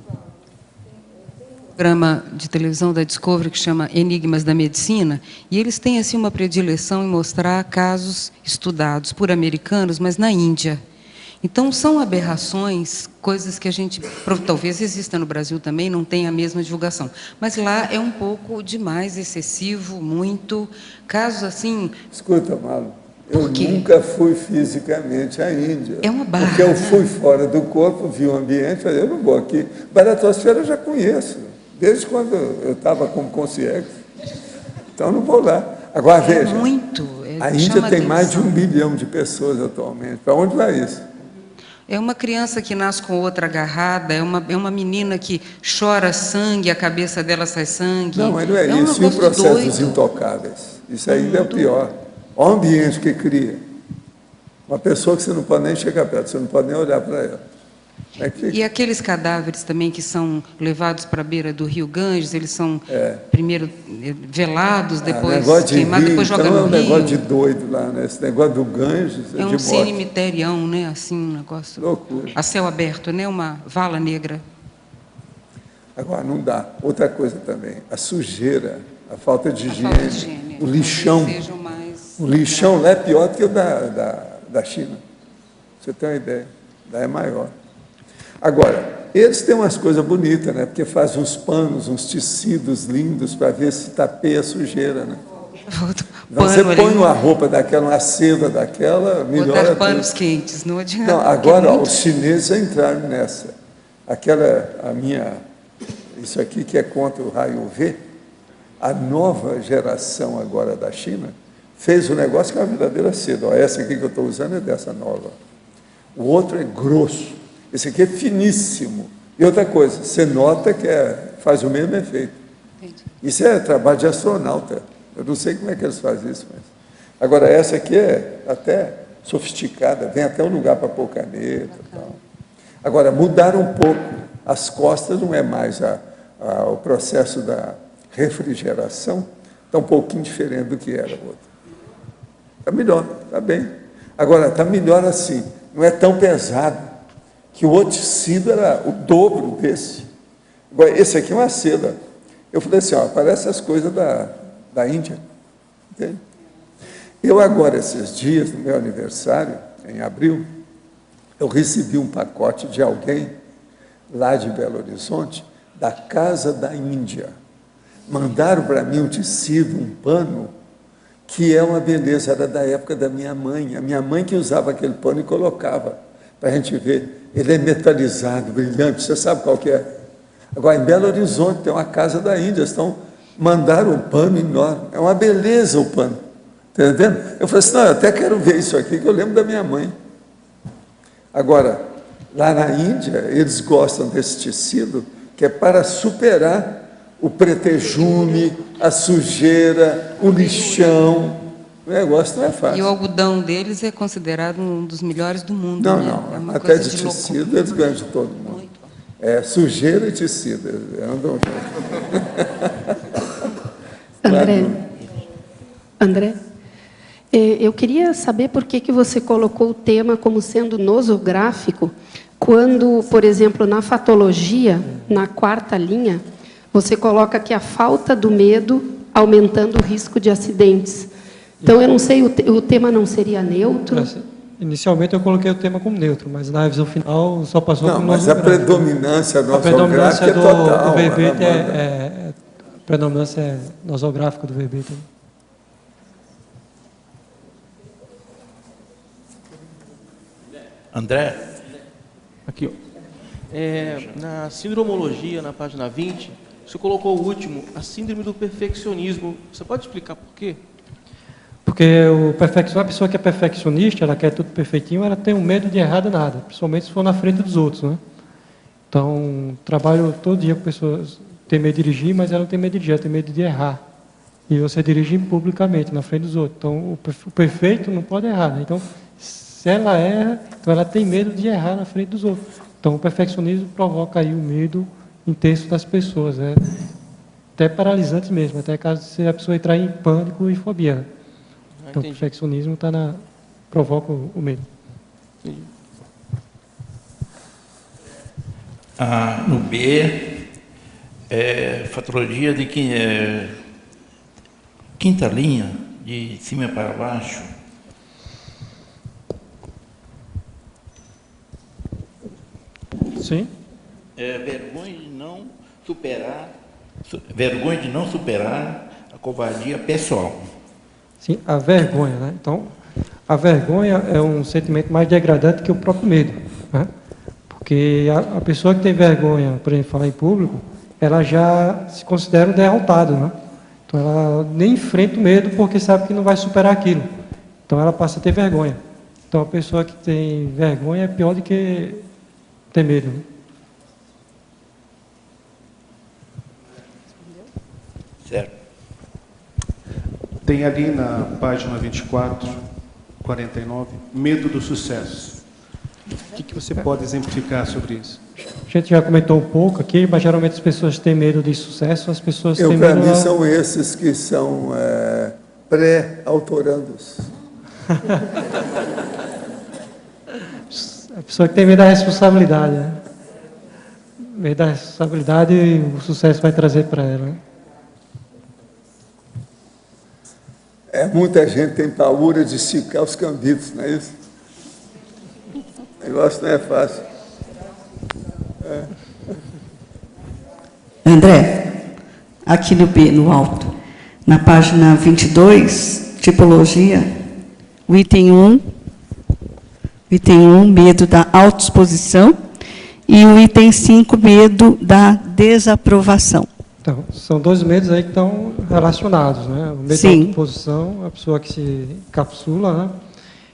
Programa de televisão da Discovery que chama Enigmas da Medicina, e eles têm assim uma predileção em mostrar casos estudados por americanos, mas na Índia. Então, são aberrações, coisas que a gente, talvez exista no Brasil também, não tem a mesma divulgação. Mas lá é um pouco demais, excessivo, muito. Casos assim... Escuta, Malu, eu nunca fui fisicamente à Índia. É uma barra. Porque eu fui fora do corpo, vi o ambiente, falei, eu não vou aqui. Baratosfera eu já conheço, desde quando eu estava como concierge. Então, eu não vou lá. Agora, veja, a Índia tem mais de 1 bilhão de pessoas atualmente. Para onde vai isso? É uma criança que nasce com outra agarrada, é uma menina que chora sangue, a cabeça dela sai sangue. Não, mas não é isso. E o processo dos intocáveis? Isso ainda é o pior. Olha o ambiente que cria. Uma pessoa que você não pode nem chegar perto, você não pode nem olhar para ela. E aqueles cadáveres também que são levados para a beira do rio Ganges, eles são primeiro velados, depois queimados, depois jogados no rio. É um negócio de doido lá, né? Esse negócio do Ganges é um cemiterião, né? Assim, um negócio... Loucura. A céu aberto, né? Uma vala negra. Agora, não dá. Outra coisa também, a sujeira, a falta de higiene, o lixão. O lixão lá é pior do que o da China. Você tem uma ideia. Lá é maior. Agora, eles têm umas coisas bonitas, né? Porque fazem uns panos, uns tecidos lindos para ver se tapeia a sujeira, né? Então, você põe uma roupa daquela, uma seda daquela, melhora tudo. Panos quentes, não adianta. Não, agora, os chineses entraram nessa. Isso aqui que é contra o raio UV, a nova geração agora da China fez o negócio que é uma verdadeira seda. Ó, essa aqui que eu estou usando é dessa nova. O outro é grosso. Esse aqui é finíssimo. E outra coisa, você nota que faz o mesmo efeito. Isso é trabalho de astronauta. Eu não sei como é que eles fazem isso. Mas... Agora, essa aqui é até sofisticada, vem até um lugar para pôr caneta e tal. Agora, mudaram um pouco. As costas não é mais o processo da refrigeração, está um pouquinho diferente do que era o outro. Está melhor, está bem. Agora, está melhor assim, não é tão pesado. Que o outro tecido era o dobro desse. Agora, esse aqui é uma seda. Eu falei assim, parece as coisas da Índia. Entende? Eu agora, esses dias, no meu aniversário, em abril, eu recebi um pacote de alguém, lá de Belo Horizonte, da Casa da Índia. mandaram para mim um tecido, um pano, que é uma beleza, era da época da minha mãe. A minha mãe que usava aquele pano e colocava, para a gente ver. Ele é metalizado, brilhante, você sabe qual que é? Agora, em Belo Horizonte, tem uma casa da Índia, mandaram um pano enorme. É uma beleza o pano. Está entendendo? Eu falei assim, não, eu até quero ver isso aqui, que eu lembro da minha mãe. Agora, lá na Índia, eles gostam desse tecido, que é para superar o pretejume, a sujeira, o lixão. O negócio não é fácil. E o algodão deles é considerado um dos melhores do mundo. Não, né? não. É uma Até coisa de de tecido eles ganham de todo mundo. É sujeira e tecido. Andam André, eu queria saber por que você colocou o tema como sendo nosográfico, quando, por exemplo, na fatologia, na 4ª linha, você coloca que a falta do medo aumentando o risco de acidentes. Então, eu não sei, o tema não seria neutro? Inicialmente eu coloquei o tema como neutro, mas na revisão final só passou como mas a predominância nosográfica é total. Do verbete a predominância é nosográfica do verbete. André? Aqui, ó. Na síndromologia, na página 20, você colocou o último, a síndrome do perfeccionismo. Você pode explicar por quê? Porque a pessoa que é perfeccionista, ela quer tudo perfeitinho, ela tem um medo de errar nada, principalmente se for na frente dos outros, né? Então, trabalho todo dia com pessoas que têm medo de dirigir, mas ela não tem medo de dirigir, ela tem medo de errar. E você dirige publicamente, na frente dos outros. Então, o perfeito não pode errar, né? Então, se ela erra, então ela tem medo de errar na frente dos outros. Então, o perfeccionismo provoca aí o medo intenso das pessoas, né? Até paralisante mesmo, até caso se a pessoa entrar em pânico e fobia. Então, o perfeccionismo provoca o medo. Entendi. No B, fatologia de quinta linha, de cima para baixo. Sim. Vergonha de não superar a covardia pessoal. Sim, a vergonha, né? Então, a vergonha é um sentimento mais degradante que o próprio medo, né? Porque a pessoa que tem vergonha, por exemplo, falar em público, ela já se considera um derrotado, né? Então, ela nem enfrenta o medo porque sabe que não vai superar aquilo. Então, ela passa a ter vergonha. Então, a pessoa que tem vergonha é pior do que ter medo, né? Certo. Tem ali na página 24, 49, medo do sucesso. O que você pode exemplificar sobre isso? A gente já comentou um pouco aqui, mas geralmente as pessoas têm medo de sucesso, as pessoas têm medo... Para mim são esses que são pré-autorandos. A pessoa que tem medo da responsabilidade, né? Medo da responsabilidade e o sucesso vai trazer para ela, né? Muita gente tem paura de esticar os cambitos, não é isso? O negócio não é fácil. André, aqui no B, no alto, na página 22, tipologia, o item 1, medo da autoexposição, e o item 5, medo da desaprovação. Então, são dois medos aí que estão relacionados, né? O medo da autoexposição, a pessoa que se encapsula, né?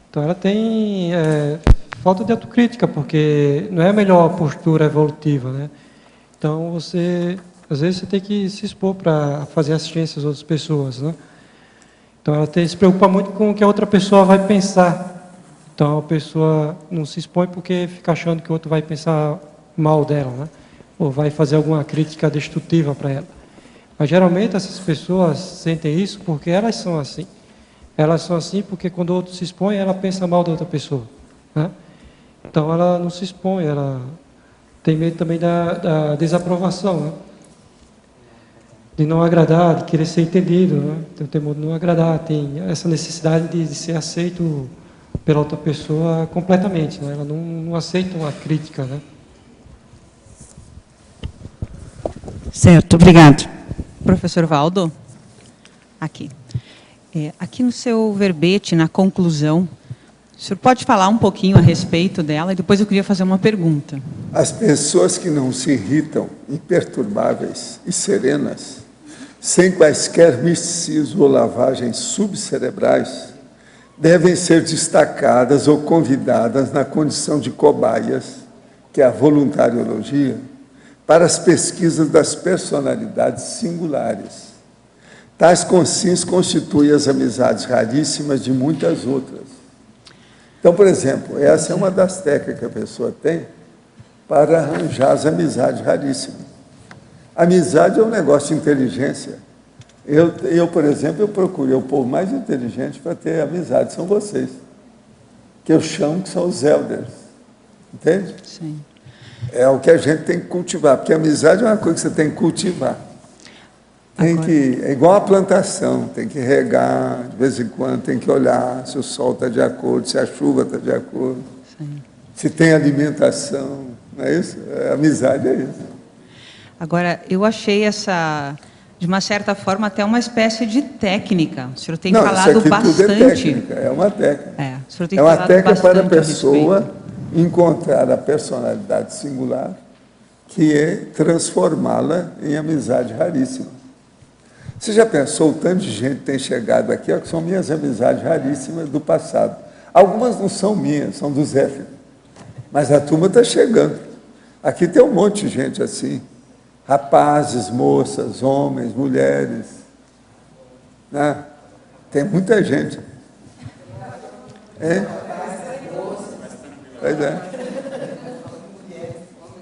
Então, ela tem falta de autocrítica, porque não é a melhor postura evolutiva, né? Então, às vezes, você tem que se expor para fazer assistência às outras pessoas, né? Então, ela se preocupa muito com o que a outra pessoa vai pensar. Então, a pessoa não se expõe porque fica achando que o outro vai pensar mal dela, né? Ou vai fazer alguma crítica destrutiva para ela. Mas, geralmente, essas pessoas sentem isso porque elas são assim. Elas são assim porque, quando o outro se expõe, ela pensa mal da outra pessoa, né? Então, ela não se expõe, ela tem medo também da desaprovação, né? De não agradar, de querer ser entendido, né? Tem o temor de não agradar, tem essa necessidade de ser aceito pela outra pessoa completamente, né? Ela não aceita uma crítica, né? Certo, obrigado. Professor Valdo? Aqui. Aqui no seu verbete, na conclusão, o senhor pode falar um pouquinho a respeito dela e depois eu queria fazer uma pergunta. As pessoas que não se irritam, imperturbáveis e serenas, sem quaisquer misticismo ou lavagens subcerebrais, devem ser destacadas ou convidadas na condição de cobaias, que é a voluntariologia, para as pesquisas das personalidades singulares. Tais consciências constituem as amizades raríssimas de muitas outras. Então, por exemplo, essa é uma das técnicas que a pessoa tem para arranjar as amizades raríssimas. Amizade é um negócio de inteligência. Eu, por exemplo, eu procurei o povo mais inteligente para ter amizade, são vocês, que eu chamo que são os elders. Entende? Sim. É o que a gente tem que cultivar, porque a amizade é uma coisa que você tem que cultivar. É igual a plantação, tem que regar, de vez em quando tem que olhar se o sol está de acordo, se a chuva está de acordo, Sim. se tem alimentação, não é isso? A amizade é isso. Agora, eu achei essa, de uma certa forma, até uma espécie de técnica. O senhor tem Não, falado isso aqui bastante. Tudo é técnica, é uma técnica. O senhor tem é uma falado técnica para a bastante pessoa encontrar a personalidade singular, que é transformá-la em amizade raríssima. Você já pensou o tanto de gente que tem chegado aqui, ó, que são minhas amizades raríssimas do passado. Algumas não são minhas, são do Zé Filho. Mas a turma está chegando. Aqui tem um monte de gente assim. Rapazes, moças, homens, mulheres. Né? Tem muita gente. Hein? Pois é.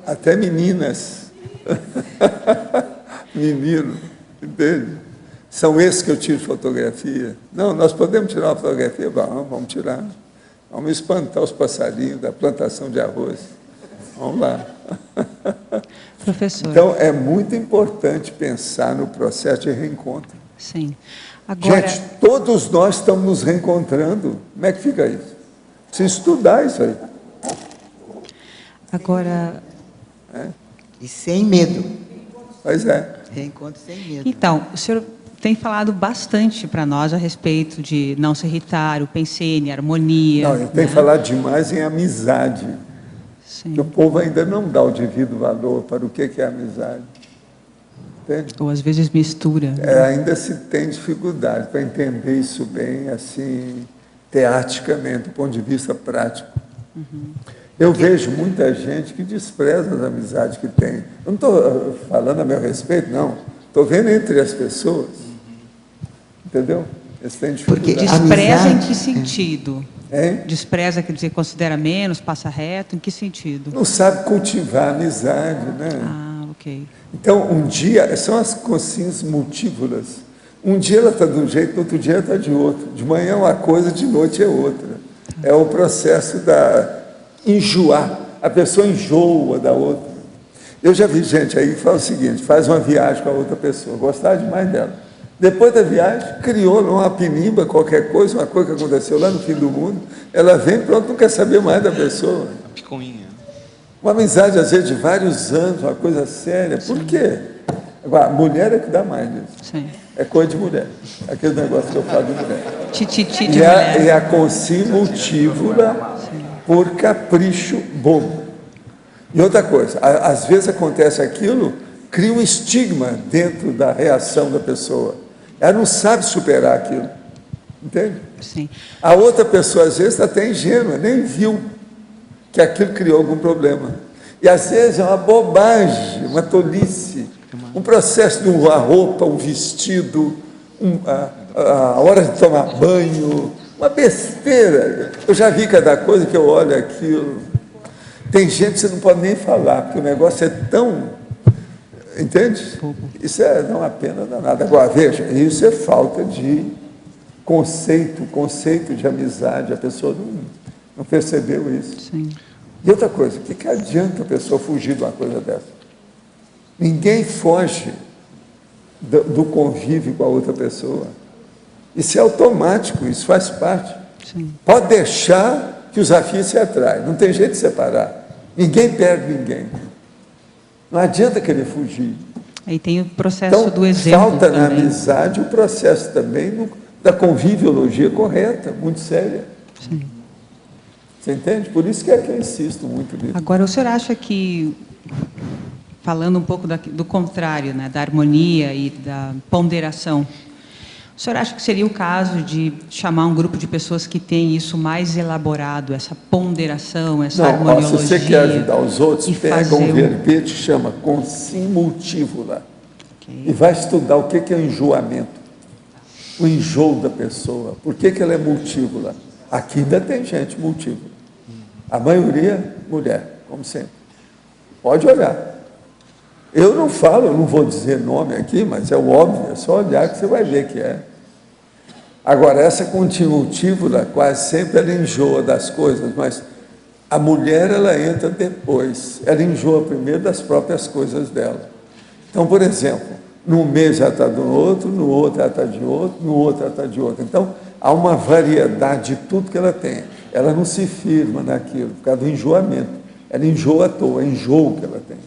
Até meninas. Menino. Entende? São esses que eu tiro fotografia. Não, nós podemos tirar uma fotografia? Vamos tirar. Vamos espantar os passarinhos da plantação de arroz. Vamos lá. Professor. Então, é muito importante pensar no processo de reencontro. Sim. Agora... Gente, todos nós estamos nos reencontrando. Como é que fica isso? Precisa estudar isso aí. Agora... E sem medo. Pois é. Reencontro sem medo. Então, o senhor tem falado bastante para nós a respeito de não se irritar, o pensene, a harmonia. Não, eu tenho falado demais em amizade. Sim. O povo ainda não dá o devido valor para o que é amizade. Entende? Ou às vezes mistura. Ainda se tem dificuldade para entender isso bem, assim, teaticamente, do ponto de vista prático. Uhum. Eu vejo muita gente que despreza as amizades que tem. Eu não estou falando a meu respeito, não. Estou vendo entre as pessoas. Entendeu? Eles têm dificuldade. Porque despreza em que sentido? Hein? Despreza, quer dizer, considera menos, passa reto, em que sentido? Não sabe cultivar a amizade, né? Ah, ok. Então, um dia, são as consciências multívoras. Um dia ela está de um jeito, no outro dia ela está de outro. De manhã é uma coisa, de noite é outra. É o processo da enjoar. A pessoa enjoa da outra. Eu já vi gente aí que fala o seguinte, faz uma viagem com a outra pessoa, gostava demais dela. Depois da viagem, criou uma pinimba, qualquer coisa, uma coisa que aconteceu lá no fim do mundo, ela vem, pronto, não quer saber mais da pessoa. Picuinha. Uma amizade, às vezes, de vários anos, uma coisa séria. Por quê? Agora, mulher é que dá mais disso. Sim. É coisa de mulher. Aquele negócio que eu falo de mulher. Tititi de mulher. E a consciência multívola por capricho bobo. E outra coisa, às vezes acontece aquilo, cria um estigma dentro da reação da pessoa. Ela não sabe superar aquilo. Entende? Sim. A outra pessoa, às vezes, está até ingênua, nem viu que aquilo criou algum problema. E, às vezes, é uma bobagem, uma tolice, um processo de uma roupa, um vestido, a hora de tomar banho, uma besteira. Eu já vi cada coisa que eu olho aquilo. Tem gente que você não pode nem falar, porque o negócio é tão... Entende? Isso dá uma pena danada. Agora, veja, isso é falta de conceito de amizade. A pessoa não percebeu isso. Sim. E outra coisa, o que adianta a pessoa fugir de uma coisa dessa? Ninguém foge do convívio com a outra pessoa. Isso é automático, isso faz parte. Sim. Pode deixar que os afios se atraem, não tem jeito de separar. Ninguém perde ninguém. Não adianta querer fugir. Aí tem o processo então, do exemplo falta na também. amizade o processo também da conviviologia correta, muito séria. Sim. Você entende? Por isso que é que eu insisto muito nisso. Agora, o senhor acha que, falando um pouco do contrário, né, da harmonia e da ponderação, o senhor acha que seria o caso de chamar um grupo de pessoas que tem isso mais elaborado, essa ponderação, essa harmoniologia? Se você quer ajudar os outros, pega um verbete, chama consimultívola, e vai estudar o que é o enjoamento, o enjoo da pessoa. Por que ela é multívola? Aqui ainda tem gente multívola. A maioria, mulher, como sempre. Pode olhar. Eu não falo, eu não vou dizer nome aqui, mas é o óbvio, é só olhar que você vai ver que é. Agora, essa contimultívola, quase sempre ela enjoa das coisas, mas a mulher, ela entra depois. Ela enjoa primeiro das próprias coisas dela. Então, por exemplo, num mês ela está no outro ela está de outro, no outro ela está de outro. Então, há uma variedade de tudo que ela tem. Ela não se firma naquilo, por causa do enjoamento. Ela enjoa à toa, é enjoo que ela tem.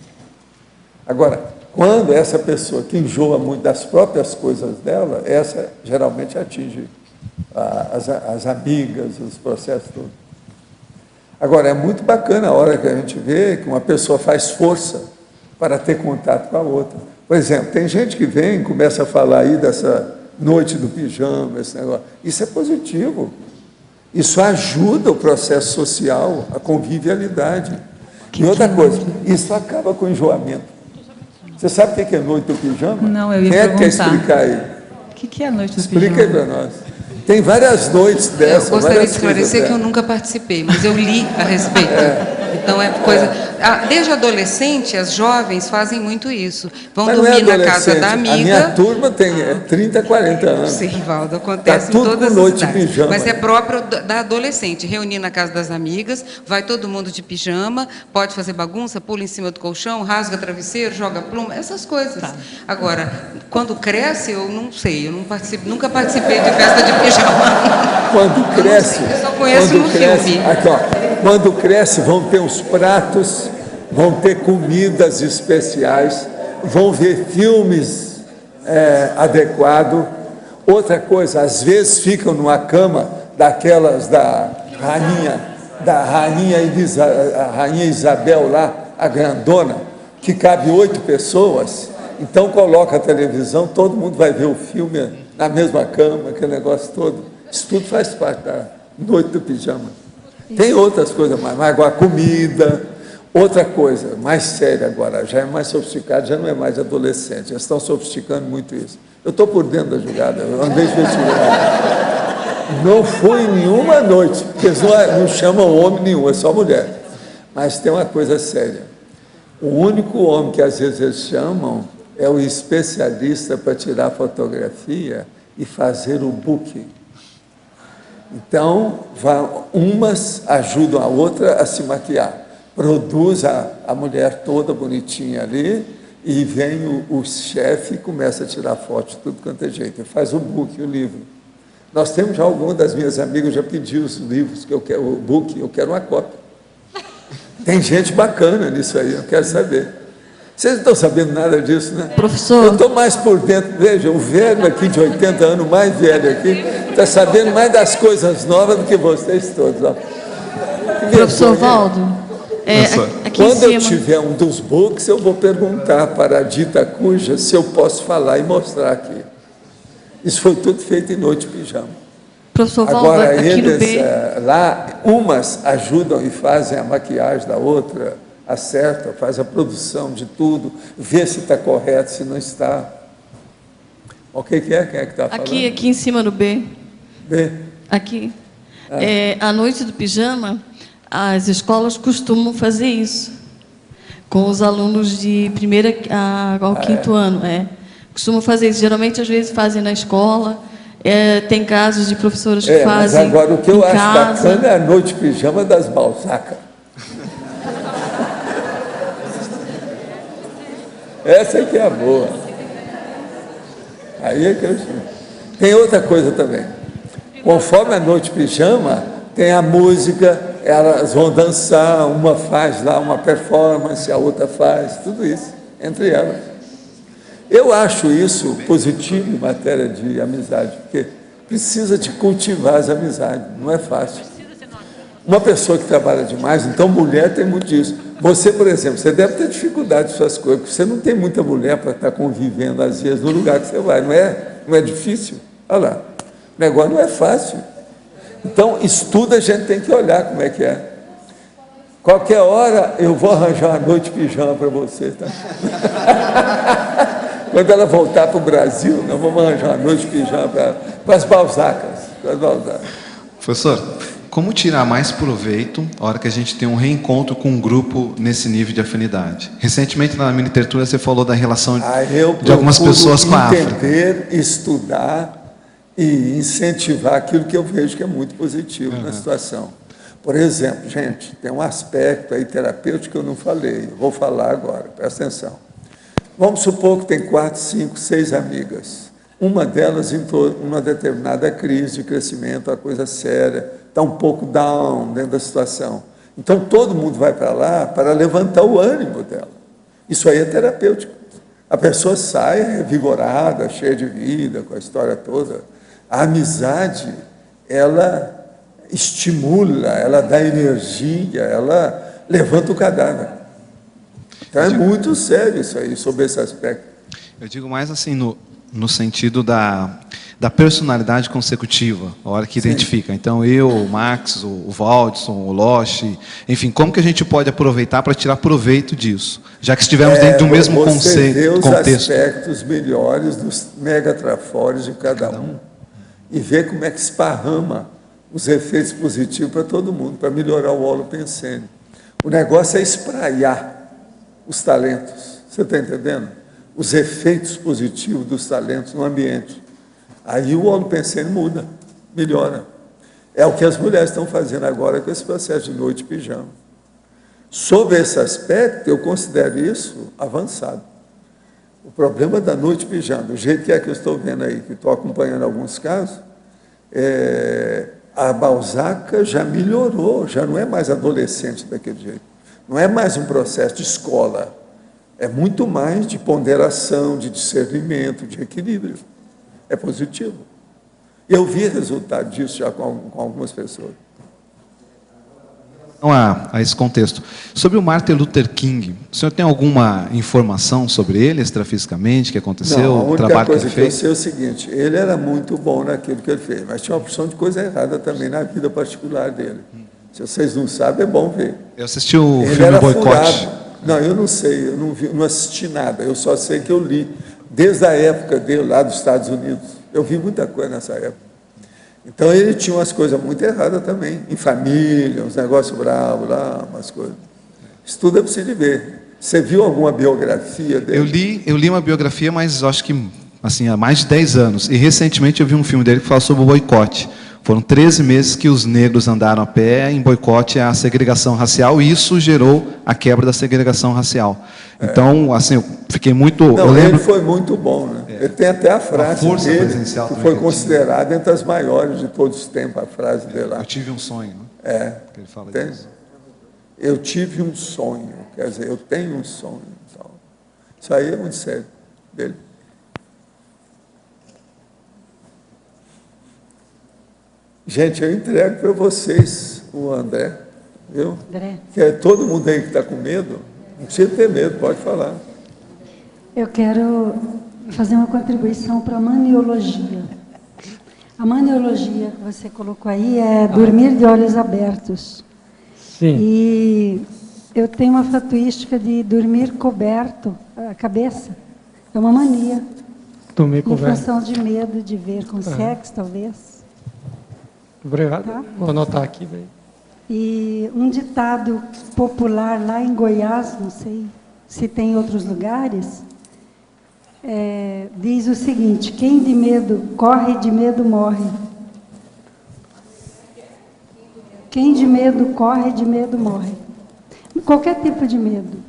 Agora, quando essa pessoa que enjoa muito das próprias coisas dela, essa geralmente atinge as amigas, os processos todos. Agora, é muito bacana a hora que a gente vê que uma pessoa faz força para ter contato com a outra. Por exemplo, tem gente que vem e começa a falar aí dessa noite do pijama, esse negócio. Isso é positivo. Isso ajuda o processo social, a convivialidade. E outra coisa, isso acaba com o enjoamento. Você sabe o que é noite do pijama? Não, eu ia perguntar. Quem é que quer explicar aí? O que é a noite do pijama? Explica aí para nós. Tem várias noites dessas. Eu gostaria de esclarecer que eu dessas. nunca participei, mas eu li a respeito. Então é coisa. Desde adolescente, as jovens fazem muito isso. Vão Mas dormir não é na casa da amiga. A minha turma tem 30, 40 anos. Sim, Rivaldo, acontece Tá tudo em todas com noite as de idades. pijama. Mas é próprio da adolescente. Reunir na casa das amigas, vai todo mundo de pijama, pode fazer bagunça, pula em cima do colchão, rasga travesseiro, joga pluma, essas coisas. Agora, quando cresce, eu não sei, eu não participo, nunca participei de festa de pijama. Quando cresce, eu só conheço no filme. Aqui, ó, quando cresce, vão ter os pratos, vão ter comidas especiais, vão ver filmes adequados. Outra coisa, às vezes ficam numa cama daquelas da rainha Isabel lá, a grandona, que cabe 8 pessoas. Então coloca a televisão, todo mundo vai ver o filme na mesma cama, aquele negócio todo. Isso tudo faz parte da noite do pijama. Tem outras coisas mais, mas agora comida, outra coisa, mais séria agora, já é mais sofisticado, já não é mais adolescente, já estão sofisticando muito isso. Eu estou por dentro da jogada, eu andei investigando. Não fui em nenhuma noite, porque eles não chamam homem nenhum, é só mulher. Mas tem uma coisa séria. O único homem que às vezes eles chamam é o especialista para tirar fotografia e fazer o booking. Então, umas ajudam a outra a se maquiar. Produz a mulher toda bonitinha ali e vem o chefe e começa a tirar foto de tudo quanto é jeito. Faz o book, o livro. Nós temos já algumas das minhas amigas já pediu os livros, que eu quero o book, eu quero uma cópia. Tem gente bacana nisso aí, eu quero saber. Vocês não estão sabendo nada disso, né? Professor. Eu estou mais por dentro. Veja, o velho aqui de 80 anos, o mais velho aqui, está sabendo mais das coisas novas do que vocês todos. Ó. Professor Valdo, aqui quando em eu cima... tiver um dos books, eu vou perguntar para a dita cuja se eu posso falar e mostrar aqui. Isso foi tudo feito em noite de pijama. Professor Valdo, agora, aqui eles, no B... lá, umas ajudam e fazem a maquiagem da outra, acerta, faz a produção de tudo, vê se está correto, se não está. O que é? Quem é que está falando? Aqui em cima no B. B. Aqui. A noite do pijama, as escolas costumam fazer isso com os alunos de primeira ao quinto ano. Costumam fazer isso. Geralmente, às vezes, fazem na escola. Tem casos de professoras que fazem. Mas agora o que eu acho casa. bacana é a noite de pijama das Balzac. Essa é que é a boa. Aí é que eu chamo. Tem outra coisa também. Conforme a noite de pijama, tem a música, elas vão dançar, uma faz lá uma performance, a outra faz, tudo isso, entre elas. Eu acho isso positivo em matéria de amizade, porque precisa de cultivar as amizades, não é fácil. Uma pessoa que trabalha demais, então mulher tem muito disso. Você, por exemplo, você deve ter dificuldade com suas coisas, porque você não tem muita mulher para estar convivendo, às vezes, no lugar que você vai, não é difícil? Olha lá, o negócio não é fácil. Então, estudo a gente tem que olhar como é que é. Qualquer hora eu vou arranjar uma noite de pijama para você, tá? Quando ela voltar para o Brasil, nós vamos arranjar uma noite de pijama para as Balzacas. Professor, como tirar mais proveito a hora que a gente tem um reencontro com um grupo nesse nível de afinidade? Recentemente, na minha literatura, você falou da relação de algumas pessoas com a África. Entender, estudar e incentivar aquilo que eu vejo que é muito positivo na situação. Por exemplo, gente, tem um aspecto aí terapêutico que eu não falei, vou falar agora, presta atenção. Vamos supor que tem 4, 5, 6 amigas. Uma delas entrou numa determinada crise de crescimento, uma coisa séria, está um pouco down dentro da situação. Então, todo mundo vai para lá para levantar o ânimo dela. Isso aí é terapêutico. A pessoa sai revigorada, cheia de vida, com a história toda. A amizade, ela estimula, ela dá energia, ela levanta o cadáver. Então, é muito sério isso aí, sobre esse aspecto. Eu digo mais assim, no sentido da personalidade consecutiva, a hora que identifica. Então, eu, o Max, o Valdson, o Loche, enfim, como que a gente pode aproveitar para tirar proveito disso? Já que estivemos dentro do mesmo você vê os contexto. aspectos melhores dos megatrafores de cada um e ver como é que esparrama os efeitos positivos para todo mundo, para melhorar o holopensene. O negócio é espraiar os talentos, você está entendendo? Os efeitos positivos dos talentos no ambiente. Aí o holopensene muda, melhora. É o que as mulheres estão fazendo agora com esse processo de noite de pijama. Sob esse aspecto, eu considero isso avançado. O problema da noite de pijama, do jeito que é que eu estou vendo aí, que estou acompanhando alguns casos, a Balzaca já melhorou, já não é mais adolescente daquele jeito. Não é mais um processo de escola, é muito mais de ponderação, de discernimento, de equilíbrio. É positivo. Eu vi resultado disso já com algumas pessoas. A esse contexto. Sobre o Martin Luther King, o senhor tem alguma informação sobre ele, extrafisicamente, que aconteceu, não, o trabalho que ele fez? A única coisa que eu sei é o seguinte, ele era muito bom naquilo que ele fez, mas tinha uma porção de coisa errada também na vida particular dele. Se vocês não sabem, é bom ver. Eu assisti o ele filme Boicote. Não, eu não sei, eu não assisti nada, eu só sei que eu li, desde a época dele, lá dos Estados Unidos. Eu vi muita coisa nessa época. Então, ele tinha umas coisas muito erradas também, em família, uns negócios bravos lá, umas coisas. Isso tudo é preciso ver. Você viu alguma biografia dele? Eu li uma biografia, mas acho que assim, há mais de 10 anos. E, recentemente, eu vi um filme dele que fala sobre o boicote. Foram 13 meses que os negros andaram a pé em boicote à segregação racial, e isso gerou a quebra da segregação racial. Então, assim, eu fiquei muito... Não, eu lembro... ele foi muito bom, né? Ele tem até a frase dele, que foi considerada entre as maiores de todos os tempos, a frase dele lá. Eu tive um sonho, né? É. Que ele fala tem. disso. Eu tive um sonho, quer dizer, eu tenho um sonho. Então, isso aí é muito sério dele. Gente, eu entrego para vocês o André, viu? André. Que é todo mundo aí que está com medo, não precisa ter medo, pode falar. Eu quero fazer uma contribuição para a maniologia. A maniologia que você colocou aí é dormir de olhos abertos. Sim. E eu tenho uma fatuística de dormir coberto a cabeça. É uma mania. Dormir Em coberto. função de medo de ver com sexo, talvez. Obrigado. Tá? Vou anotar aqui, velho. E um ditado popular lá em Goiás, não sei se tem em outros lugares, diz o seguinte: quem de medo corre, de medo morre. Quem de medo corre, de medo morre. Qualquer tipo de medo.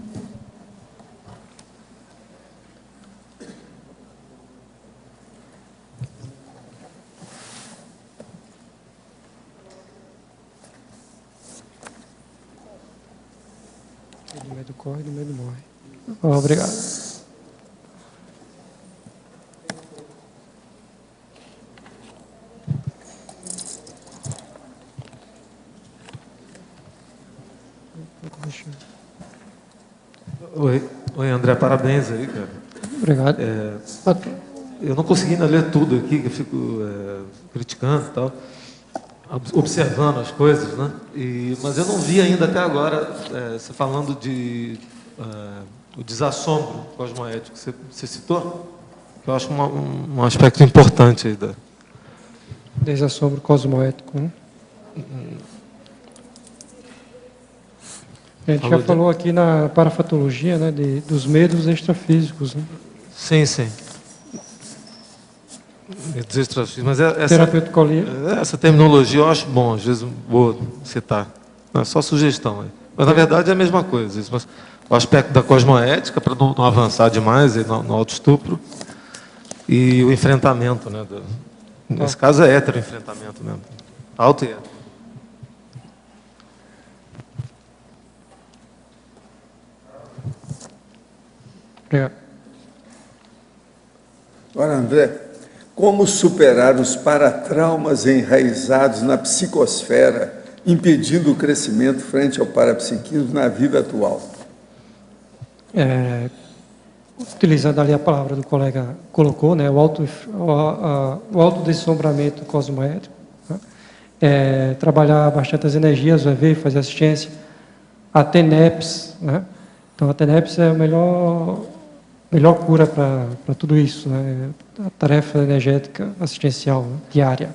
Do medo corre, do medo morre. Obrigado. Oi, André, parabéns aí, cara. Obrigado. Eu não consegui ainda ler tudo aqui, que eu fico criticando e tal, observando as coisas, né? Mas eu não vi ainda até agora, você falando de o desassombro cosmoético, você citou? Que eu acho um aspecto importante aí da... Desassombro cosmoético, né? A gente já falou aqui na parafatologia, né, dos medos extrafísicos, né? Sim, sim. Medos extrafísicos, mas essa terminologia eu acho bom, às vezes vou citar. Não, é só sugestão. Mas, na verdade, é a mesma coisa. Isso. Mas o aspecto da cosmoética, para não avançar demais no autoestupro, e o enfrentamento, né? Nesse caso é heteroenfrentamento mesmo. Auto e hétero. Obrigado. Agora, André, como superar os paratraumas enraizados na psicosfera, impedindo o crescimento frente ao parapsiquismo na vida atual? Utilizando ali a palavra do colega colocou, né, o autodessombramento cosmoético, né, trabalhar bastante as energias, vai ver, fazer assistência, a TENEPS, né? Então a TENEPS é a melhor cura para tudo isso, né? A tarefa energética assistencial, né, diária.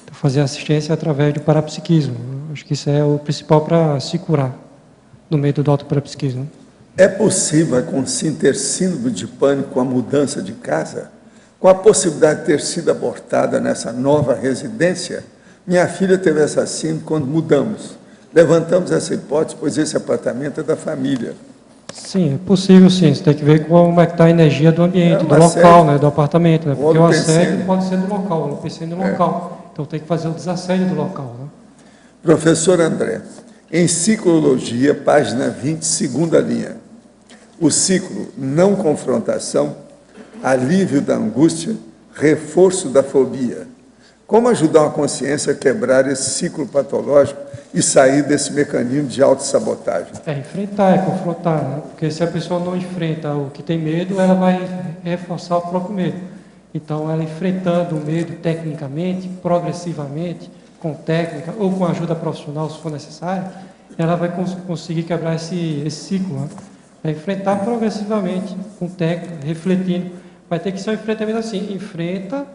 Então, fazer assistência através do parapsiquismo, acho que isso é o principal para se curar no meio do autoparapsiquismo. É possível ter síndrome de pânico com a mudança de casa? Com a possibilidade de ter sido abortada nessa nova residência? Minha filha teve essa síndrome quando mudamos. Levantamos essa hipótese, pois esse apartamento é da família. Sim, é possível sim. Você tem que ver como é que está a energia do ambiente, do local, né, do apartamento. Né? Porque o assédio pode ser do local, o PC no local. Então tem que fazer o desassédio do local. Né? Professor André, em Ciclologia, página 20, segunda linha. O ciclo não confrontação, alívio da angústia, reforço da fobia. Como ajudar uma consciência a quebrar esse ciclo patológico e sair desse mecanismo de autossabotagem? Enfrentar, confrontar, né? Porque se a pessoa não enfrenta o que tem medo, ela vai reforçar o próprio medo. Então, ela enfrentando o medo tecnicamente, progressivamente, com técnica ou com ajuda profissional, se for necessário, ela vai conseguir quebrar esse ciclo, né? Vai enfrentar progressivamente, com técnica, refletindo. Vai ter que ser um enfrentamento assim, enfrenta,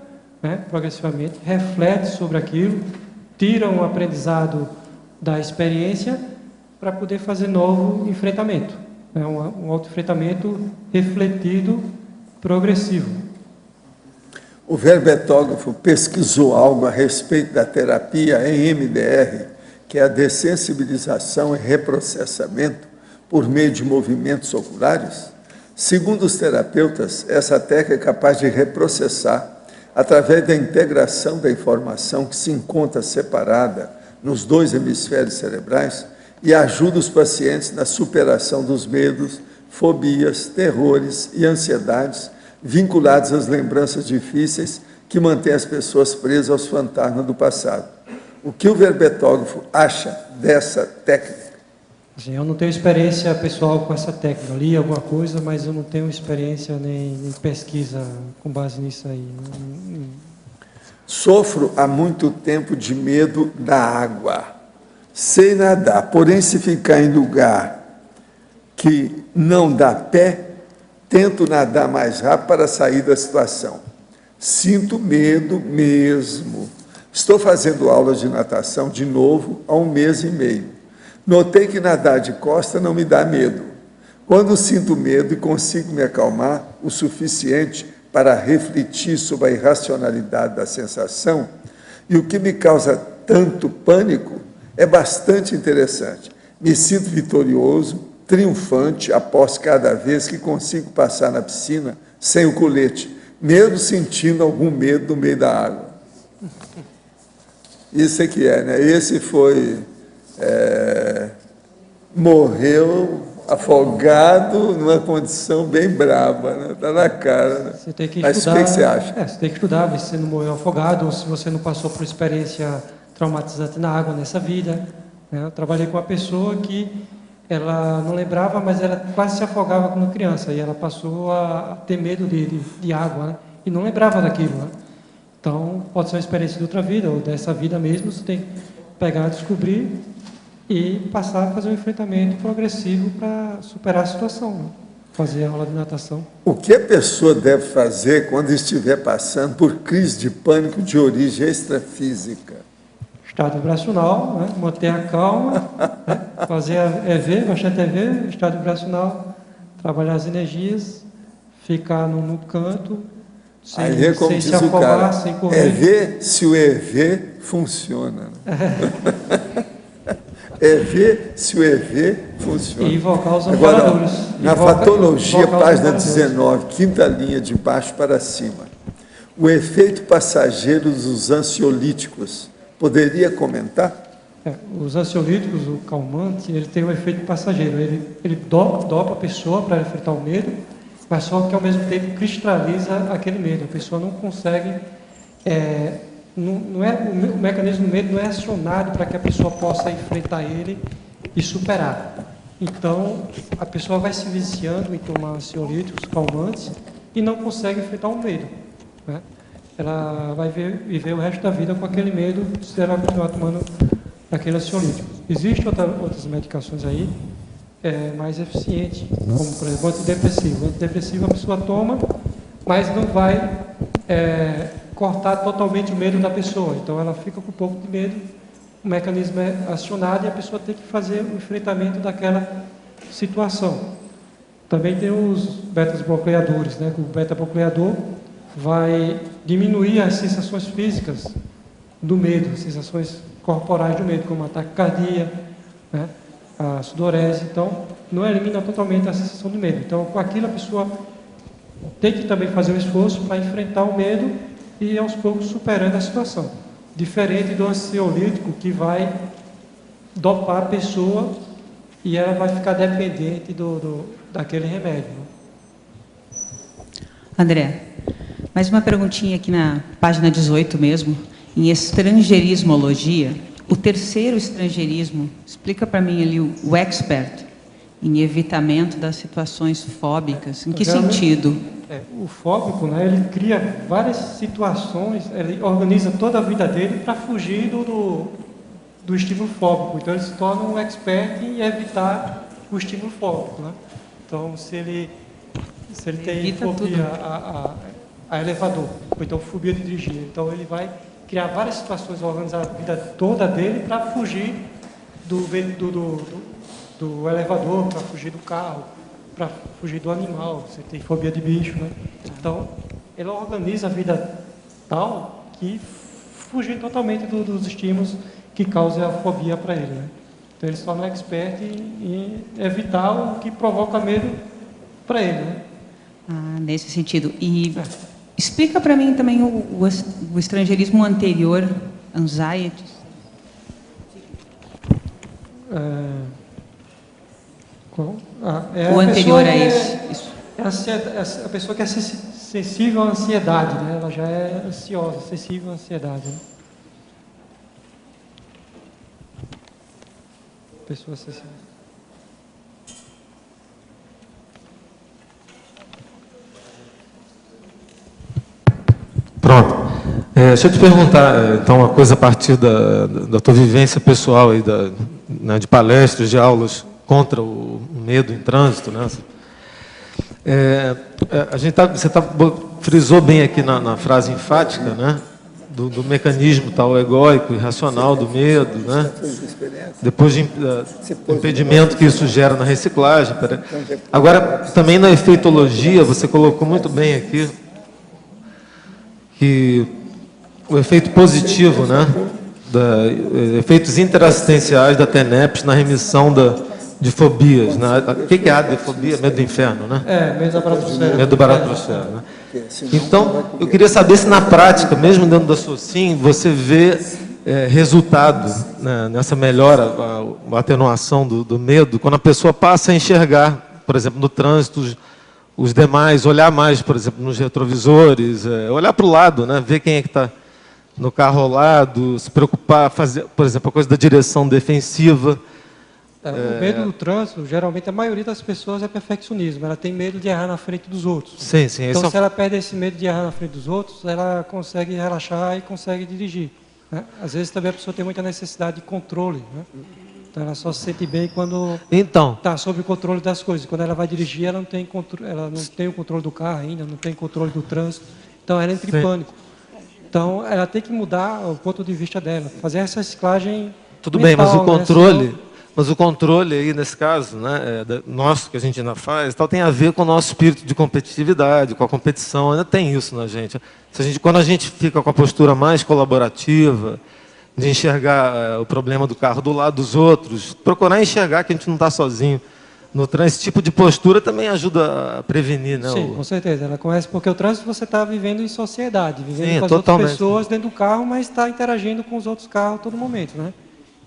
né, progressivamente, reflete sobre aquilo, tira um aprendizado da experiência para poder fazer novo enfrentamento. É um autoenfrentamento refletido, progressivo. O verbetógrafo pesquisou algo a respeito da terapia EMDR, que é a dessensibilização e reprocessamento por meio de movimentos oculares? Segundo os terapeutas, essa técnica é capaz de reprocessar através da integração da informação que se encontra separada nos dois hemisférios cerebrais e ajuda os pacientes na superação dos medos, fobias, terrores e ansiedades vinculados às lembranças difíceis que mantêm as pessoas presas aos fantasmas do passado. O que o verbetógrafo acha dessa técnica? Assim, eu não tenho experiência pessoal com essa técnica. Li alguma coisa, mas eu não tenho experiência nem pesquisa com base nisso aí. Sofro há muito tempo de medo da água. Sei nadar, porém se ficar em lugar que não dá pé, tento nadar mais rápido para sair da situação. Sinto medo mesmo. Estou fazendo aulas de natação de novo há 1 mês e meio. Notei que nadar de costa não me dá medo. Quando sinto medo e consigo me acalmar o suficiente para refletir sobre a irracionalidade da sensação, e o que me causa tanto pânico é bastante interessante. Me sinto vitorioso, triunfante após cada vez que consigo passar na piscina sem o colete, mesmo sentindo algum medo no meio da água. Isso é que é, né? Esse foi... morreu afogado numa condição bem brava, né? Está na cara. Né? Você tem que Mas estudar, o que você acha? Você tem que estudar, ver se você não morreu afogado ou se você não passou por experiência traumatizante na água nessa vida. Né? Eu trabalhei com uma pessoa que ela não lembrava, mas ela quase se afogava quando criança, e ela passou a ter medo de água, né? E não lembrava daquilo, né? Então, pode ser uma experiência de outra vida, ou dessa vida mesmo, você tem que pegar, descobrir e passar a fazer um enfrentamento progressivo para superar a situação, né? Fazer a aula de natação. O que a pessoa deve fazer quando estiver passando por crise de pânico de origem extrafísica? Estado vibracional, né? Manter a calma, né? Fazer EV, bastante EV, estado vibracional, trabalhar as energias, ficar no canto, sem, aí é como sem diz se afogar, o cara, sem correr. é ver se o EV funciona. É ver se o EV funciona. E invocar os Agora, amparadores. na fatologia, página 19, quinta linha de baixo para cima. O efeito passageiro dos ansiolíticos. Poderia comentar? Os ansiolíticos, o calmante, ele tem um efeito passageiro. Ele dopa a pessoa para enfrentar o medo, mas só que ao mesmo tempo cristaliza aquele medo. A pessoa não consegue... o mecanismo do medo não é acionado para que a pessoa possa enfrentar ele e superar. Então, a pessoa vai se viciando em tomar ansiolíticos, calmantes, e não consegue enfrentar o medo, né? Ela vai viver o resto da vida com aquele medo se ela continuar tomando aquele ansiolítico. Existem outras medicações aí mais eficientes, como, por exemplo, antidepressivo. O antidepressivo a pessoa toma, mas não vai cortar totalmente o medo da pessoa. Então, ela fica com um pouco de medo, o mecanismo é acionado e a pessoa tem que fazer o enfrentamento daquela situação. Também tem os beta-bloqueadores, né? O beta-bloqueador vai diminuir as sensações físicas do medo, as sensações corporais do medo, como ataque cardíaco, né? A sudorese. Então, não elimina totalmente a sensação do medo. Então, com aquilo a pessoa tem que também fazer um esforço para enfrentar o medo e aos poucos superando a situação. Diferente do ansiolítico, que vai dopar a pessoa e ela vai ficar dependente daquele remédio. André, mais uma perguntinha aqui na página 18 mesmo, em estrangeirismologia. O terceiro estrangeirismo, explica para mim ali o expert em evitamento das situações fóbicas. Em que sentido? O fóbico, né, ele cria várias situações, ele organiza toda a vida dele para fugir do estímulo fóbico. Então, ele se torna um expert em evitar o estímulo fóbico, né? Então, se ele tem fobia a elevador, ou então fobia de dirigir, então ele vai criar várias situações, organizar a vida toda dele para fugir do elevador, para fugir do carro, para fugir do animal. Você tem fobia de bicho, né? Então, ele organiza a vida tal que fugir totalmente dos estímulos que causam a fobia para ele, né? Então, ele se torna expert em evitar o que provoca medo para ele, né? Nesse sentido. E explica para mim também o estrangeirismo anterior, anxiety. O anterior a isso. É a pessoa que é sensível à ansiedade, né? Ela já é ansiosa, sensível à ansiedade, né? Pessoa sensível. Pronto. Deixa eu te perguntar, então, uma coisa a partir da tua vivência pessoal aí, de palestras, de aulas contra o medo em trânsito, né? Você frisou bem aqui na frase enfática, né? Do mecanismo tal egóico e racional do medo, né? Depois do impedimento que isso gera na reciclagem. Agora, também na efeitologia, você colocou muito bem aqui que o efeito positivo, né? Efeitos interassistenciais da TENEPS na remissão de fobias, né? O que é a fobia? Medo do inferno, né? Medo da baratosfera. Medo do baratosfera, né? Então, eu queria saber se na prática, mesmo dentro da SOCIM, você vê resultado, né, nessa melhora, a atenuação do medo, quando a pessoa passa a enxergar, por exemplo, no trânsito, os demais, olhar mais, por exemplo, nos retrovisores, olhar para o lado, né, ver quem é que está no carro ao lado, se preocupar, fazer, por exemplo, a coisa da direção defensiva. O medo do trânsito, geralmente, a maioria das pessoas é perfeccionismo. Ela tem medo de errar na frente dos outros. Sim, sim. Então, se ela perde esse medo de errar na frente dos outros, ela consegue relaxar e consegue dirigir, né? Às vezes, também a pessoa tem muita necessidade de controle, né? Então, ela só se sente bem quando está sob o controle das coisas. Quando ela vai dirigir, ela não tem o controle do carro ainda, não tem controle do trânsito. Então, ela entra em pânico. Então, ela tem que mudar o ponto de vista dela, fazer essa reciclagem. Tudo mental, bem, mas o controle, né? mas o controle aí nesse caso, né, nosso que a gente ainda faz, tal, tem a ver com o nosso espírito de competitividade, com a competição. Ainda tem isso na gente. Quando a gente fica com a postura mais colaborativa, de enxergar o problema do carro do lado dos outros, procurar enxergar que a gente não está sozinho no trânsito, esse tipo de postura também ajuda a prevenir, né? Sim, com certeza. Ela começa porque o trânsito você está vivendo em sociedade, vivendo Sim, com as outras pessoas dentro do carro, mas está interagindo com os outros carros a todo momento, né?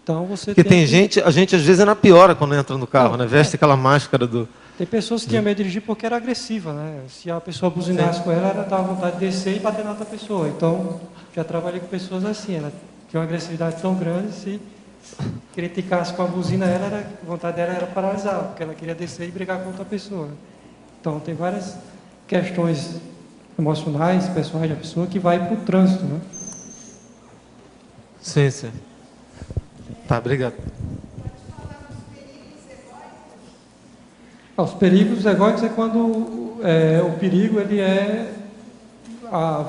Então você porque tem gente, a gente às vezes é na piora quando entra no carro, né? Veste aquela máscara do... Tem pessoas que tinham medo de dirigir porque era agressiva, né? Se a pessoa buzinasse com ela, ela estava à vontade de descer e bater na outra pessoa. Então, já trabalhei com pessoas assim, ela tinha uma agressividade tão grande, se criticasse com a buzina ela, a vontade dela era paralisar, porque ela queria descer e brigar com outra pessoa. Então, tem várias questões emocionais, pessoais da pessoa que vai para o trânsito, né? Sim, sim. Tá, obrigado. Os perigos egóicos é quando o perigo ele é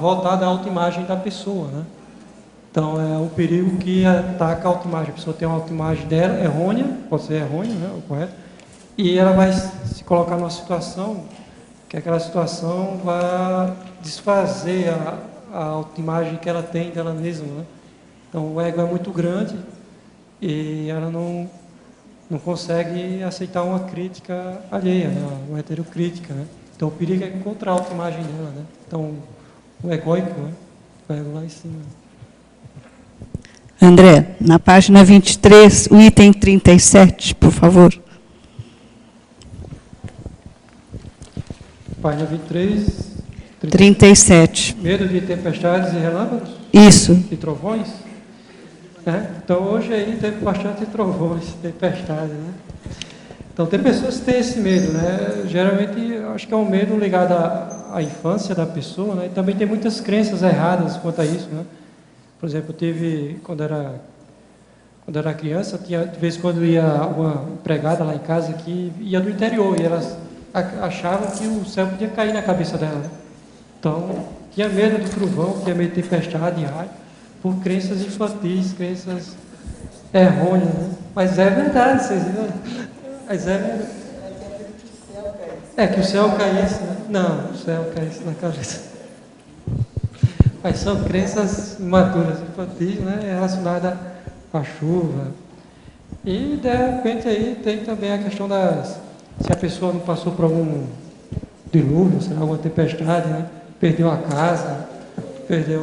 voltado à autoimagem da pessoa, né? Então, é um perigo que ataca a autoimagem. A pessoa tem uma autoimagem dela errônea, pode ser errônea, né, o correto, e ela vai se colocar numa situação que aquela situação vai desfazer a autoimagem que ela tem dela mesma, né? Então, o ego é muito grande e ela não consegue aceitar uma crítica alheia, né, uma heterocrítica, né? Então, o perigo é encontrar a autoimagem dela, né? Então, o egóico, né, o ego lá em cima. André, na página 23, o item 37, por favor. Página 23. 37. Medo de tempestades e relâmpagos? Isso. E trovões? Então, hoje aí teve bastante trovões, tempestades, né? Então, tem pessoas que têm esse medo, né? Geralmente, acho que é um medo ligado à infância da pessoa, né? E também tem muitas crenças erradas quanto a isso, né? Por exemplo, quando era criança, tinha, de vez em quando ia uma empregada lá em casa que ia do interior e elas achavam que o céu podia cair na cabeça dela, né? Então, tinha medo do trovão, tinha medo de tempestade, de raio, por crenças infantis, crenças errôneas, né? Mas é verdade, vocês viram? Mas é verdade. Que o céu caísse, né? Não, o céu caísse na cabeça. Mas são crenças imaturas, infantis, né, relacionadas à chuva. E, de repente, aí tem também a questão se a pessoa não passou por algum dilúvio, sei lá, alguma tempestade, né, perdeu a casa, perdeu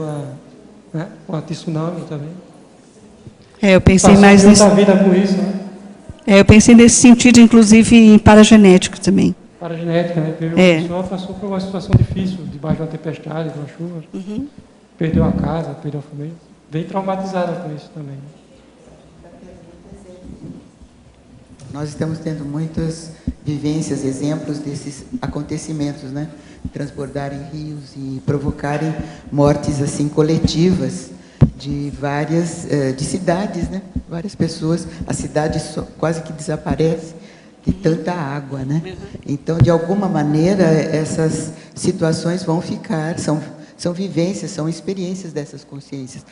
um tsunami também. Eu pensei mais nesse... vida com isso, né? Eu pensei nesse sentido, inclusive, em paragenético também. Paragenética, né? A pessoa passou por uma situação difícil, debaixo de uma tempestade, de uma chuva. Uhum. Perdeu a casa, perdeu a família. Bem traumatizada com isso também. Nós estamos tendo muitas vivências, exemplos desses acontecimentos, né? Transbordarem rios e provocarem mortes assim coletivas de várias de cidades, né? Várias pessoas, a cidade quase que desaparece de tanta água, né? Então, de alguma maneira, essas situações vão ficar, são vivências, são experiências dessas consciências.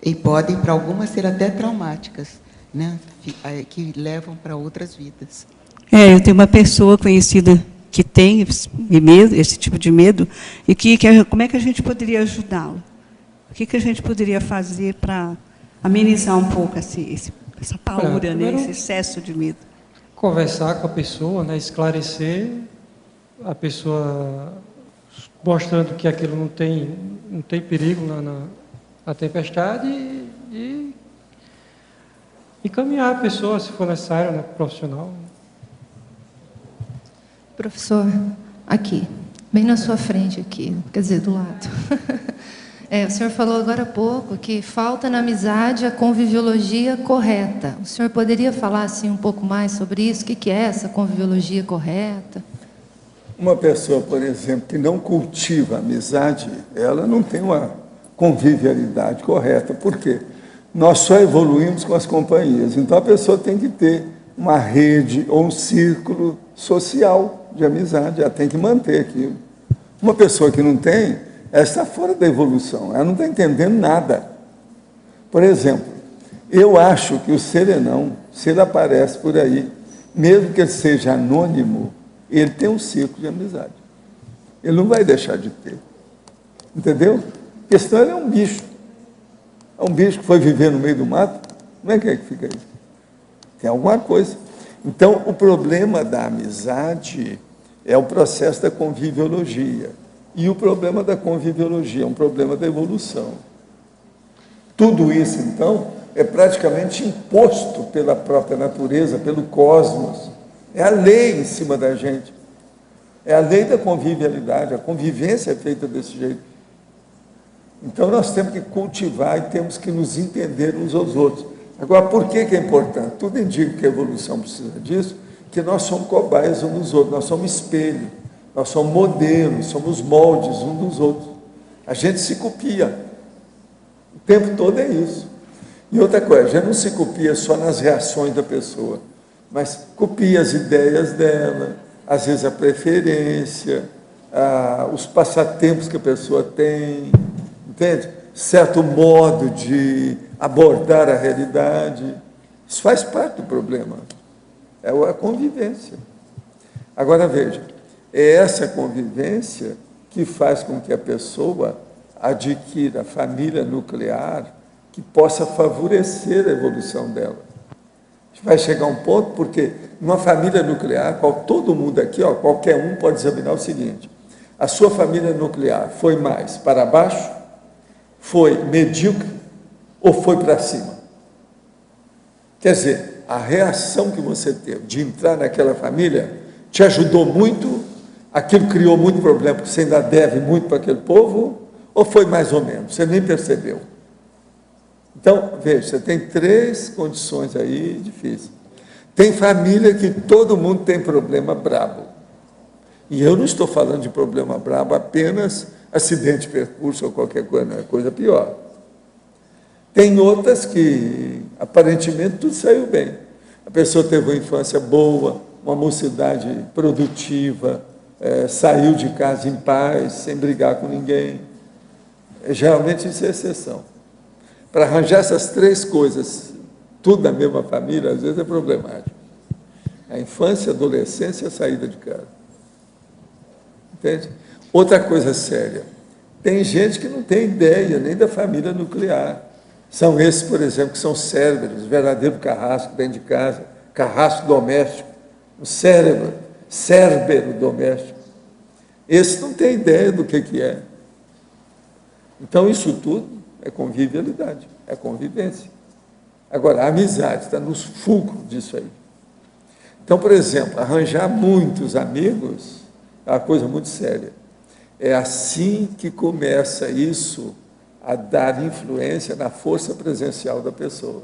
E podem, para algumas, ser até traumáticas, né? Que levam para outras vidas. Eu tenho uma pessoa conhecida que tem esse tipo de medo, e como é que a gente poderia ajudá-lo? O que a gente poderia fazer para amenizar um pouco essa paura, né? Esse excesso de medo? Conversar com a pessoa, né? Esclarecer a pessoa, mostrando que aquilo não tem perigo na tempestade e encaminhar a pessoa, se for necessário, né, profissional. Professor, aqui, bem na sua frente aqui, quer dizer, do lado. O senhor falou agora há pouco que falta na amizade a conviviologia correta. O senhor poderia falar assim um pouco mais sobre isso? O que é essa conviviologia correta? Uma pessoa, por exemplo, que não cultiva a amizade, ela não tem uma convivialidade correta. Por quê? Nós só evoluímos com as companhias. Então, a pessoa tem que ter uma rede ou um círculo social de amizade. Ela tem que manter aquilo. Uma pessoa que não tem, ela está fora da evolução. Ela não está entendendo nada. Por exemplo, eu acho que o serenão, se ele aparece por aí, mesmo que ele seja anônimo, ele tem um círculo de amizade. Ele não vai deixar de ter. Entendeu? A questão, ele é um bicho. É um bicho que foi viver no meio do mato. Como é que fica isso? Tem alguma coisa. Então, o problema da amizade é o processo da conviviologia. E o problema da conviviologia é um problema da evolução. Tudo isso, então, é praticamente imposto pela própria natureza, pelo cosmos. É a lei em cima da gente. É a lei da convivialidade. A convivência é feita desse jeito. Então, nós temos que cultivar e temos que nos entender uns aos outros. Agora, por que é importante? Tudo indica que a evolução precisa disso, que nós somos cobaias uns dos outros, nós somos espelho, nós somos modelos, somos moldes uns dos outros. A gente se copia. O tempo todo é isso. E outra coisa, a gente não se copia só nas reações da pessoa, mas copia as ideias dela, às vezes a preferência, os passatempos que a pessoa tem, entende? Certo modo de abordar a realidade. Isso faz parte do problema. É a convivência. Agora, veja, é essa convivência que faz com que a pessoa adquira a família nuclear que possa favorecer a evolução dela. Vai chegar um ponto, porque numa família nuclear, todo mundo aqui, qualquer um pode examinar o seguinte: a sua família nuclear foi mais para baixo, foi medíocre ou foi para cima? Quer dizer, a reação que você teve de entrar naquela família te ajudou muito, aquilo criou muito problema, porque você ainda deve muito para aquele povo, ou foi mais ou menos, você nem percebeu? Então, veja, você tem 3 condições aí difíceis. Tem família que todo mundo tem problema brabo. E eu não estou falando de problema brabo apenas acidente de percurso ou qualquer coisa, não é coisa pior. Tem outras que, aparentemente, tudo saiu bem. A pessoa teve uma infância boa, uma mocidade produtiva, saiu de casa em paz, sem brigar com ninguém. Geralmente isso é exceção. Para arranjar essas 3 coisas, tudo na mesma família, às vezes é problemático. A infância, a adolescência e a saída de casa. Entende? Outra coisa séria, tem gente que não tem ideia nem da família nuclear. São esses, por exemplo, que são cérebros, verdadeiro carrasco dentro de casa, carrasco doméstico, o cérebro doméstico. Esse não tem ideia do que é. Então, isso tudo é convivialidade, é convivência. Agora, a amizade está nos fulcros disso aí. Então, por exemplo, arranjar muitos amigos é uma coisa muito séria. É assim que começa isso a dar influência na força presencial da pessoa.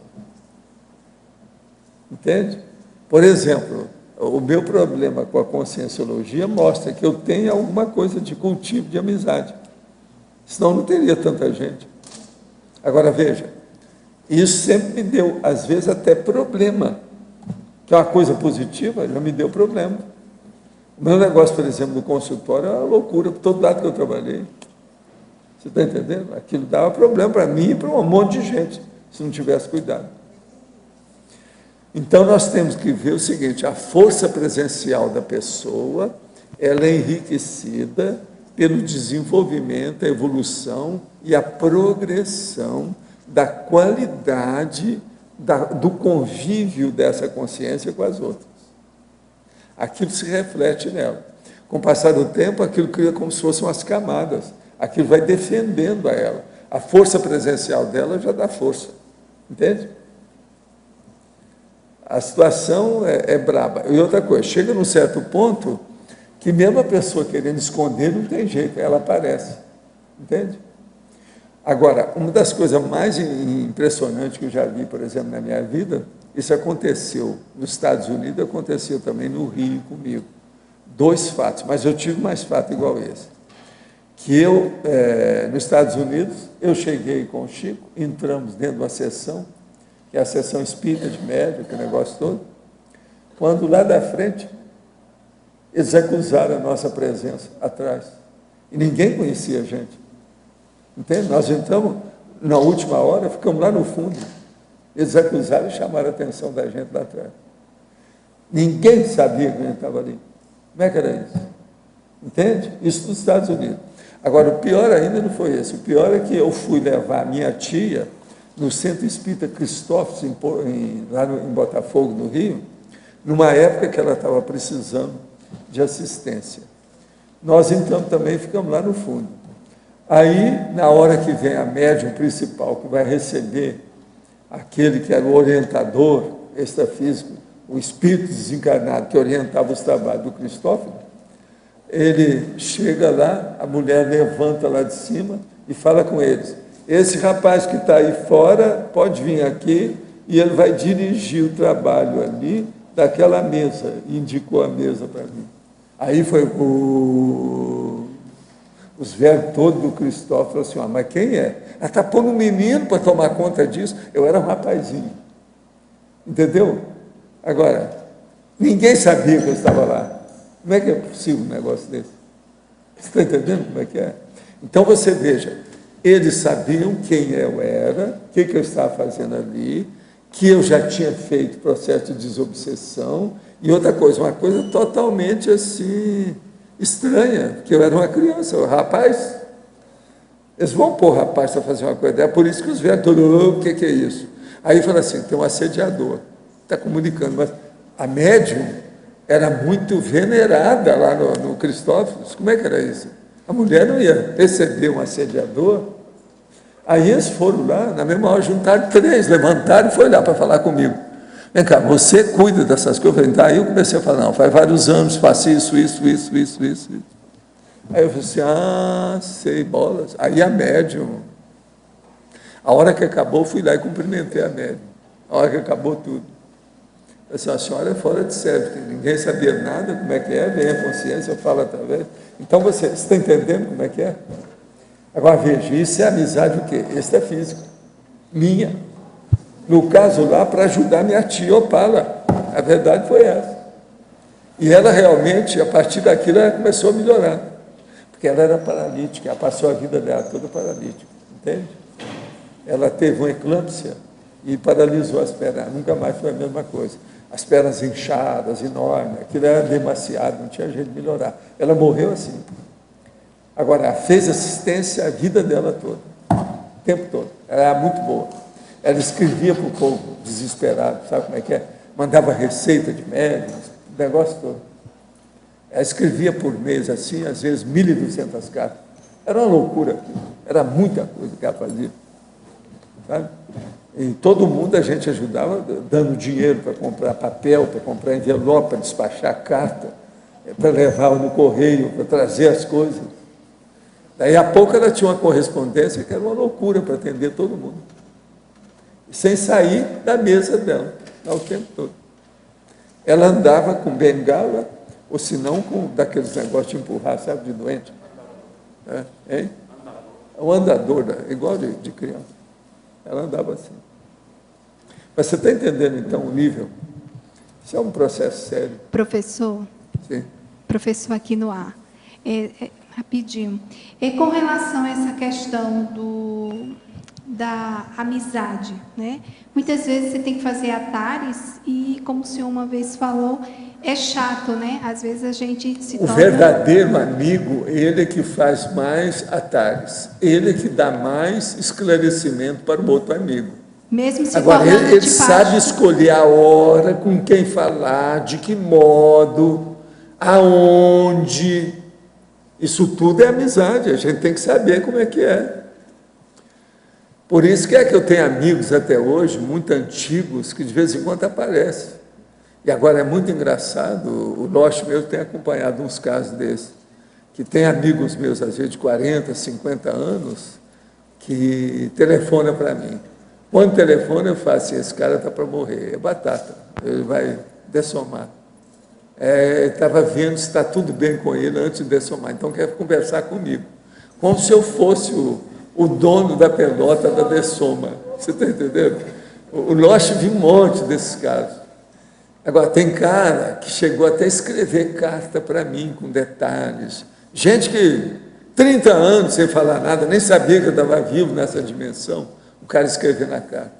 Entende? Por exemplo, o meu problema com a conscienciologia mostra que eu tenho alguma coisa de cultivo de amizade. Senão não teria tanta gente. Agora, veja, isso sempre me deu, às vezes, até problema. Que é uma coisa positiva, já me deu problema. O meu negócio, por exemplo, no consultório, é uma loucura, por todo lado que eu trabalhei. Você está entendendo? Aquilo dava problema para mim e para um monte de gente, se não tivesse cuidado. Então, nós temos que ver o seguinte: a força presencial da pessoa, ela é enriquecida pelo desenvolvimento, a evolução e a progressão da qualidade do convívio dessa consciência com as outras. Aquilo se reflete nela. Com o passar do tempo, aquilo cria como se fossem umas camadas. Aquilo vai defendendo a ela. A força presencial dela já dá força. Entende? A situação é braba. E outra coisa, chega num certo ponto que mesmo a pessoa querendo esconder, não tem jeito, ela aparece. Entende? Agora, uma das coisas mais impressionantes que eu já vi, por exemplo, na minha vida, isso aconteceu nos Estados Unidos, aconteceu também no Rio comigo. 2 fatos, mas eu tive mais fatos igual esse. Que eu, nos Estados Unidos, eu cheguei com o Chico, entramos dentro de uma sessão, que é a sessão espírita de médium, aquele negócio todo, quando lá da frente, eles acusaram a nossa presença atrás. E ninguém conhecia a gente. Entende? Nós entramos, na última hora, ficamos lá no fundo. Eles acusaram e chamaram a atenção da gente lá atrás. Ninguém sabia que a gente estava ali. Como é que era isso? Entende? Isso nos Estados Unidos. Agora, o pior ainda não foi esse. O pior é que eu fui levar a minha tia no Centro Espírita Cristóforos, lá em Botafogo, no Rio, numa época que ela estava precisando de assistência. Nós, então, também ficamos lá no fundo. Aí, na hora que vem a médium principal, que vai receber aquele que era o orientador extrafísico, o espírito desencarnado que orientava os trabalhos do Cristóforo, ele chega lá, a mulher levanta lá de cima e fala com eles: esse rapaz que está aí fora pode vir aqui e ele vai dirigir o trabalho ali daquela mesa, e indicou a mesa para mim. Aí foi os velhos todos do Cristóforo, assim, mas quem é? Ela está pondo um menino para tomar conta disso. Eu era um rapazinho, entendeu? Agora, ninguém sabia que eu estava lá. Como é que é possível um negócio desse? Você está entendendo como é que é? Então, você veja, eles sabiam quem eu era, o que eu estava fazendo ali, que eu já tinha feito processo de desobsessão, e outra coisa, uma coisa totalmente assim, estranha, que eu era uma criança, o rapaz, eles vão pôr o rapaz para fazer uma coisa, é por isso que os velhos todos, o que é isso? Aí fala assim, tem um assediador, está comunicando, mas a médium era muito venerada lá no Cristóforo. Como é que era isso? A mulher não ia receber um assediador. Aí eles foram lá, na mesma hora juntaram 3, levantaram e foi lá para falar comigo. Vem cá, você cuida dessas coisas? Eu falei, tá. Aí eu comecei a falar, não, faz vários anos, faço isso. Aí eu falei assim, sei, bolas. Aí a médium, a hora que acabou, fui lá e cumprimentei a médium. A hora que acabou tudo. Eu disse, a senhora é fora de série, ninguém sabia nada, como é que é, vem a consciência, eu falo através. Então, você está entendendo como é que é? Agora, veja, isso é amizade o quê? Esse é físico, minha. No caso lá, para ajudar minha tia Opala. A verdade foi essa. E ela realmente, a partir daquilo, ela começou a melhorar. Porque ela era paralítica, ela passou a vida dela toda paralítica, entende? Ela teve uma eclâmpsia e paralisou as pernas, nunca mais foi a mesma coisa. As pernas inchadas, enormes, aquilo era demasiado, não tinha jeito de melhorar. Ela morreu assim. Agora, fez assistência a vida dela toda, o tempo todo. Ela era muito boa. Ela escrevia para o povo desesperado, sabe como é que é? Mandava receita de médicos, o negócio todo. Ela escrevia por mês, assim, às vezes 1.200 cartas. Era uma loucura, era muita coisa que ela fazia, sabe? E todo mundo a gente ajudava, dando dinheiro para comprar papel, para comprar envelope, para despachar carta, para levar no correio, para trazer as coisas. Daí a pouco ela tinha uma correspondência que era uma loucura para atender todo mundo. Sem sair da mesa dela, o tempo todo. Ela andava com bengala, ou se não com daqueles negócios de empurrar, sabe, de doente. Hein? Um andador, igual de criança. Ela andava assim. Mas você está entendendo, então, o nível? Isso é um processo sério. Professor? Sim. Professor, aqui no ar. Rapidinho. E com relação a essa questão da amizade, né? Muitas vezes você tem que fazer atares e, como o senhor uma vez falou, é chato, né? Às vezes a gente se torna... O verdadeiro amigo, ele é que faz mais atares, ele é que dá mais esclarecimento para o outro amigo. Mesmo se agora, tornando ele sabe escolher a hora, com quem falar, de que modo, aonde. Isso tudo é amizade, a gente tem que saber como é que é. Por isso que eu tenho amigos até hoje, muito antigos, que de vez em quando aparecem. E agora é muito engraçado, o Loche mesmo tem acompanhado uns casos desses, que tem amigos meus, às vezes de 40, 50 anos, que telefona para mim. Quando telefona, eu falo assim, esse cara está para morrer, é batata, ele vai dessomar. Estava vendo se está tudo bem com ele antes de dessomar, então quer conversar comigo. Como se eu fosse o dono da pelota da dessoma. Você está entendendo? O Loche viu um monte desses casos. Agora, tem cara que chegou até a escrever carta para mim, com detalhes. Gente que 30 anos sem falar nada, nem sabia que eu estava vivo nessa dimensão, o cara escreveu na carta.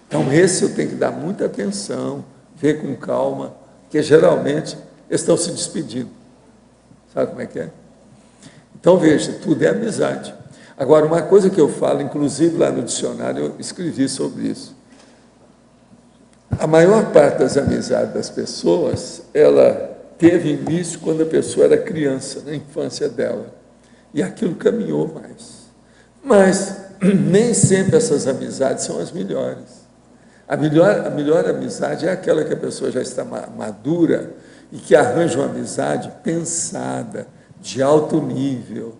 Então, esse eu tenho que dar muita atenção, ver com calma, porque geralmente eles estão se despedindo. Sabe como é que é? Então, veja, tudo é amizade. Agora, uma coisa que eu falo, inclusive lá no dicionário, eu escrevi sobre isso. A maior parte das amizades das pessoas, ela teve início quando a pessoa era criança, na infância dela. E aquilo caminhou mais. Mas nem sempre essas amizades são as melhores. A melhor amizade é aquela que a pessoa já está madura e que arranja uma amizade pensada, de alto nível.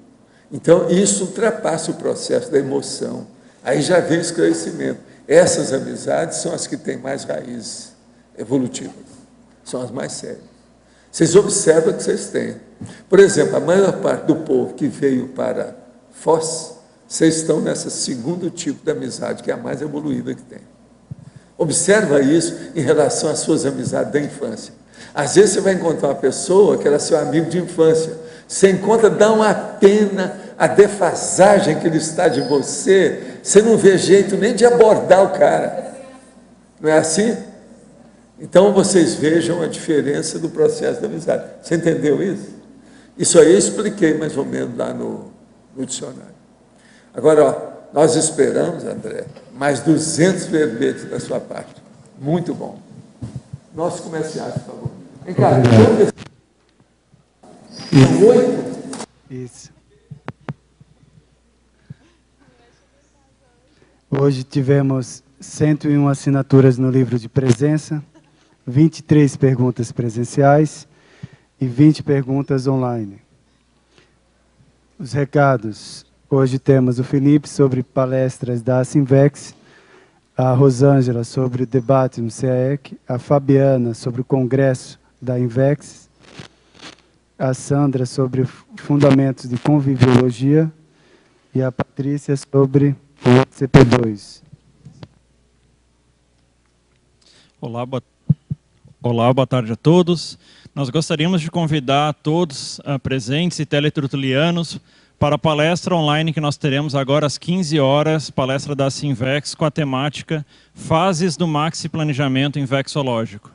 Então, isso ultrapassa o processo da emoção. Aí já vem o esclarecimento. Essas amizades são as que têm mais raízes evolutivas, são as mais sérias. Vocês observam que vocês têm. Por exemplo, a maior parte do povo que veio para Foz, vocês estão nesse segundo tipo de amizade, que é a mais evoluída que tem. Observa isso em relação às suas amizades da infância. Às vezes você vai encontrar uma pessoa que era seu amigo de infância. Você encontra, dá uma pena a defasagem que ele está de você, você não vê jeito nem de abordar o cara. Não é assim? Então, vocês vejam a diferença do processo da amizade. Você entendeu isso? Isso aí eu expliquei mais ou menos lá no dicionário. Agora, ó, nós esperamos, André, mais 200 verbetes da sua parte. Muito bom. Nossos comerciais, por favor. Vem cá, são 8? Isso. Hoje tivemos 101 assinaturas no livro de presença, 23 perguntas presenciais e 20 perguntas online. Os recados. Hoje temos o Felipe sobre palestras da Assinvex, a Rosângela sobre o debate no CAEC, a Fabiana sobre o congresso da Invex, a Sandra sobre fundamentos de conviviologia e a Patrícia sobre o CP2. Olá, boa tarde a todos. Nós gostaríamos de convidar todos presentes e teletertulianos para a palestra online que nós teremos agora às 15 horas, palestra da Assinvex com a temática Fases do Maxi Planejamento Infectológico.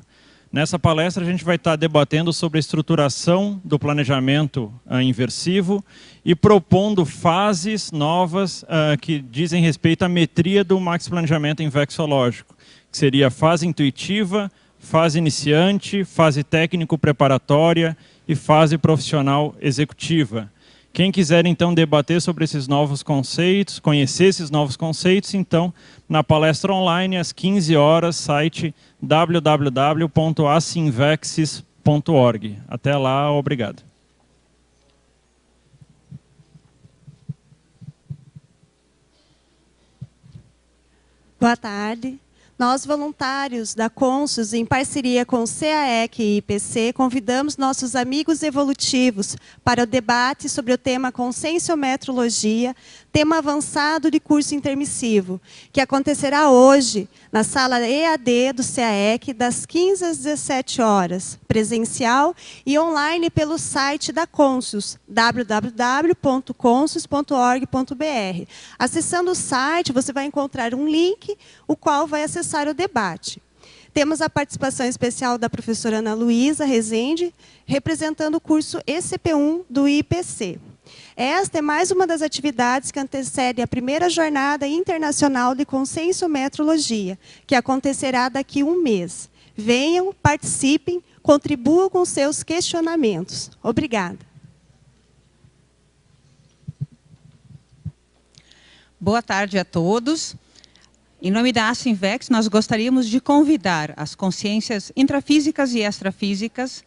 Nessa palestra a gente vai estar debatendo sobre a estruturação do planejamento inversivo e propondo fases novas que dizem respeito à metria do maxi planejamento infectológico, que seria a fase intuitiva, fase iniciante, fase técnico-preparatória e fase profissional executiva. Quem quiser, então, debater sobre esses novos conceitos, conhecer esses novos conceitos, então, na palestra online, às 15 horas, site www.assinvexis.org. Até lá, obrigado. Boa tarde. Nós, voluntários da Consus, em parceria com o CAEC e IPC, convidamos nossos amigos evolutivos para o debate sobre o tema Conscienciometrologia, tema avançado de curso intermissivo, que acontecerá hoje na sala EAD do CAEC, das 15 às 17 horas, presencial e online pelo site da Consus, www.consus.org.br. Acessando o site, você vai encontrar um link, o qual vai acessar o debate. Temos a participação especial da professora Ana Luísa Rezende, representando o curso ECP1 do IPC. Esta é mais uma das atividades que antecede a primeira jornada internacional de conscienciometrologia, que acontecerá daqui a um mês. Venham, participem, contribuam com seus questionamentos. Obrigada. Boa tarde a todos. Em nome da Assinvex, nós gostaríamos de convidar as consciências intrafísicas e extrafísicas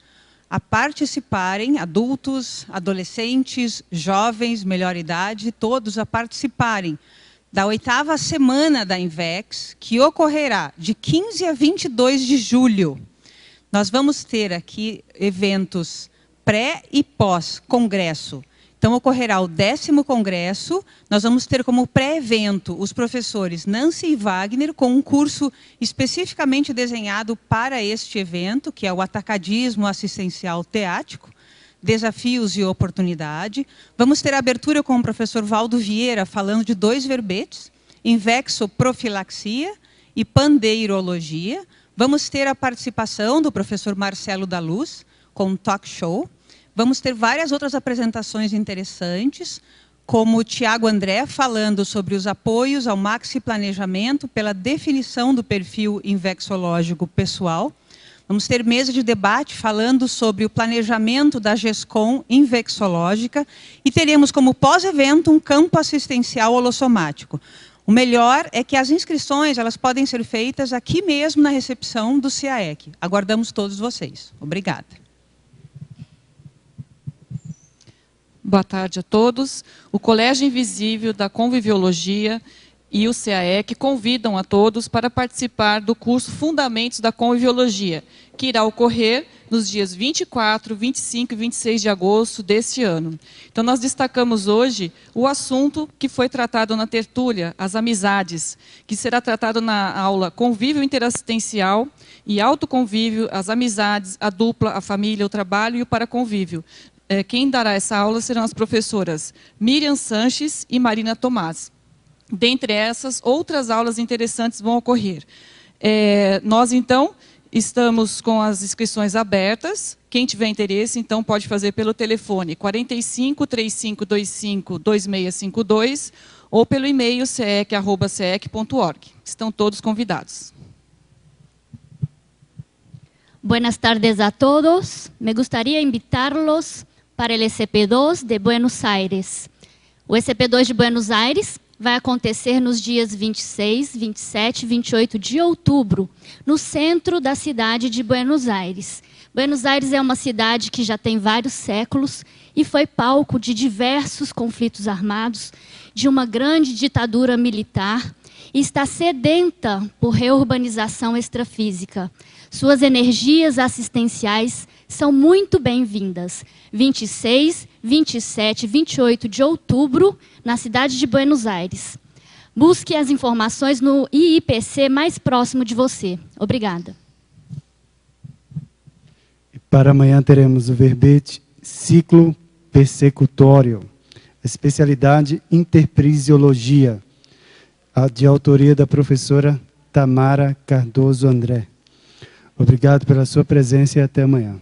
a participarem, adultos, adolescentes, jovens, melhor idade, todos a participarem da 8ª semana da INVEX, que ocorrerá de 15 a 22 de julho. Nós vamos ter aqui eventos pré e pós-congresso. Então, ocorrerá o 10º congresso. Nós vamos ter como pré-evento os professores Nancy e Wagner, com um curso especificamente desenhado para este evento, que é o Atacadismo Assistencial Teático, Desafios e Oportunidade. Vamos ter a abertura com o professor Valdo Vieira, falando de 2 verbetes, Invexoprofilaxia e Pandeirologia. Vamos ter a participação do professor Marcelo da Luz, com um talk show. Vamos ter várias outras apresentações interessantes, como o Tiago André falando sobre os apoios ao maxi-planejamento pela definição do perfil invexológico pessoal. Vamos ter mesa de debate falando sobre o planejamento da GESCOM invexológica e teremos como pós-evento um campo assistencial holossomático. O melhor é que as inscrições elas podem ser feitas aqui mesmo na recepção do CAEC. Aguardamos todos vocês. Obrigada. Boa tarde a todos. O Colégio Invisível da Conviviologia e o CAEC convidam a todos para participar do curso Fundamentos da Conviviologia, que irá ocorrer nos dias 24, 25 e 26 de agosto deste ano. Então, nós destacamos hoje o assunto que foi tratado na tertúlia, as amizades, que será tratado na aula Convívio Interassistencial e Autoconvívio, as amizades, a dupla, a família, o trabalho e o paraconvívio. Quem dará essa aula serão as professoras Miriam Sanches e Marina Tomás. Dentre essas, outras aulas interessantes vão ocorrer. Nós, então, estamos com as inscrições abertas. Quem tiver interesse, então, pode fazer pelo telefone 45-3525-2652 ou pelo e-mail ceec@ceec.org. Estão todos convidados. Buenas tardes a todos. Me gustaría invitarlos para o SCP-2 de Buenos Aires. O SCP-2 de Buenos Aires vai acontecer nos dias 26, 27 e 28 de outubro, no centro da cidade de Buenos Aires. Buenos Aires é uma cidade que já tem vários séculos e foi palco de diversos conflitos armados, de uma grande ditadura militar e está sedenta por reurbanização extrafísica. Suas energias assistenciais são muito bem-vindas. 26, 27 e 28 de outubro, na cidade de Buenos Aires. Busque as informações no IIPC mais próximo de você. Obrigada. Para amanhã teremos o verbete Ciclo Persecutório, especialidade Interprisiologia, de autoria da professora Tamara Cardoso André. Obrigado pela sua presença e até amanhã.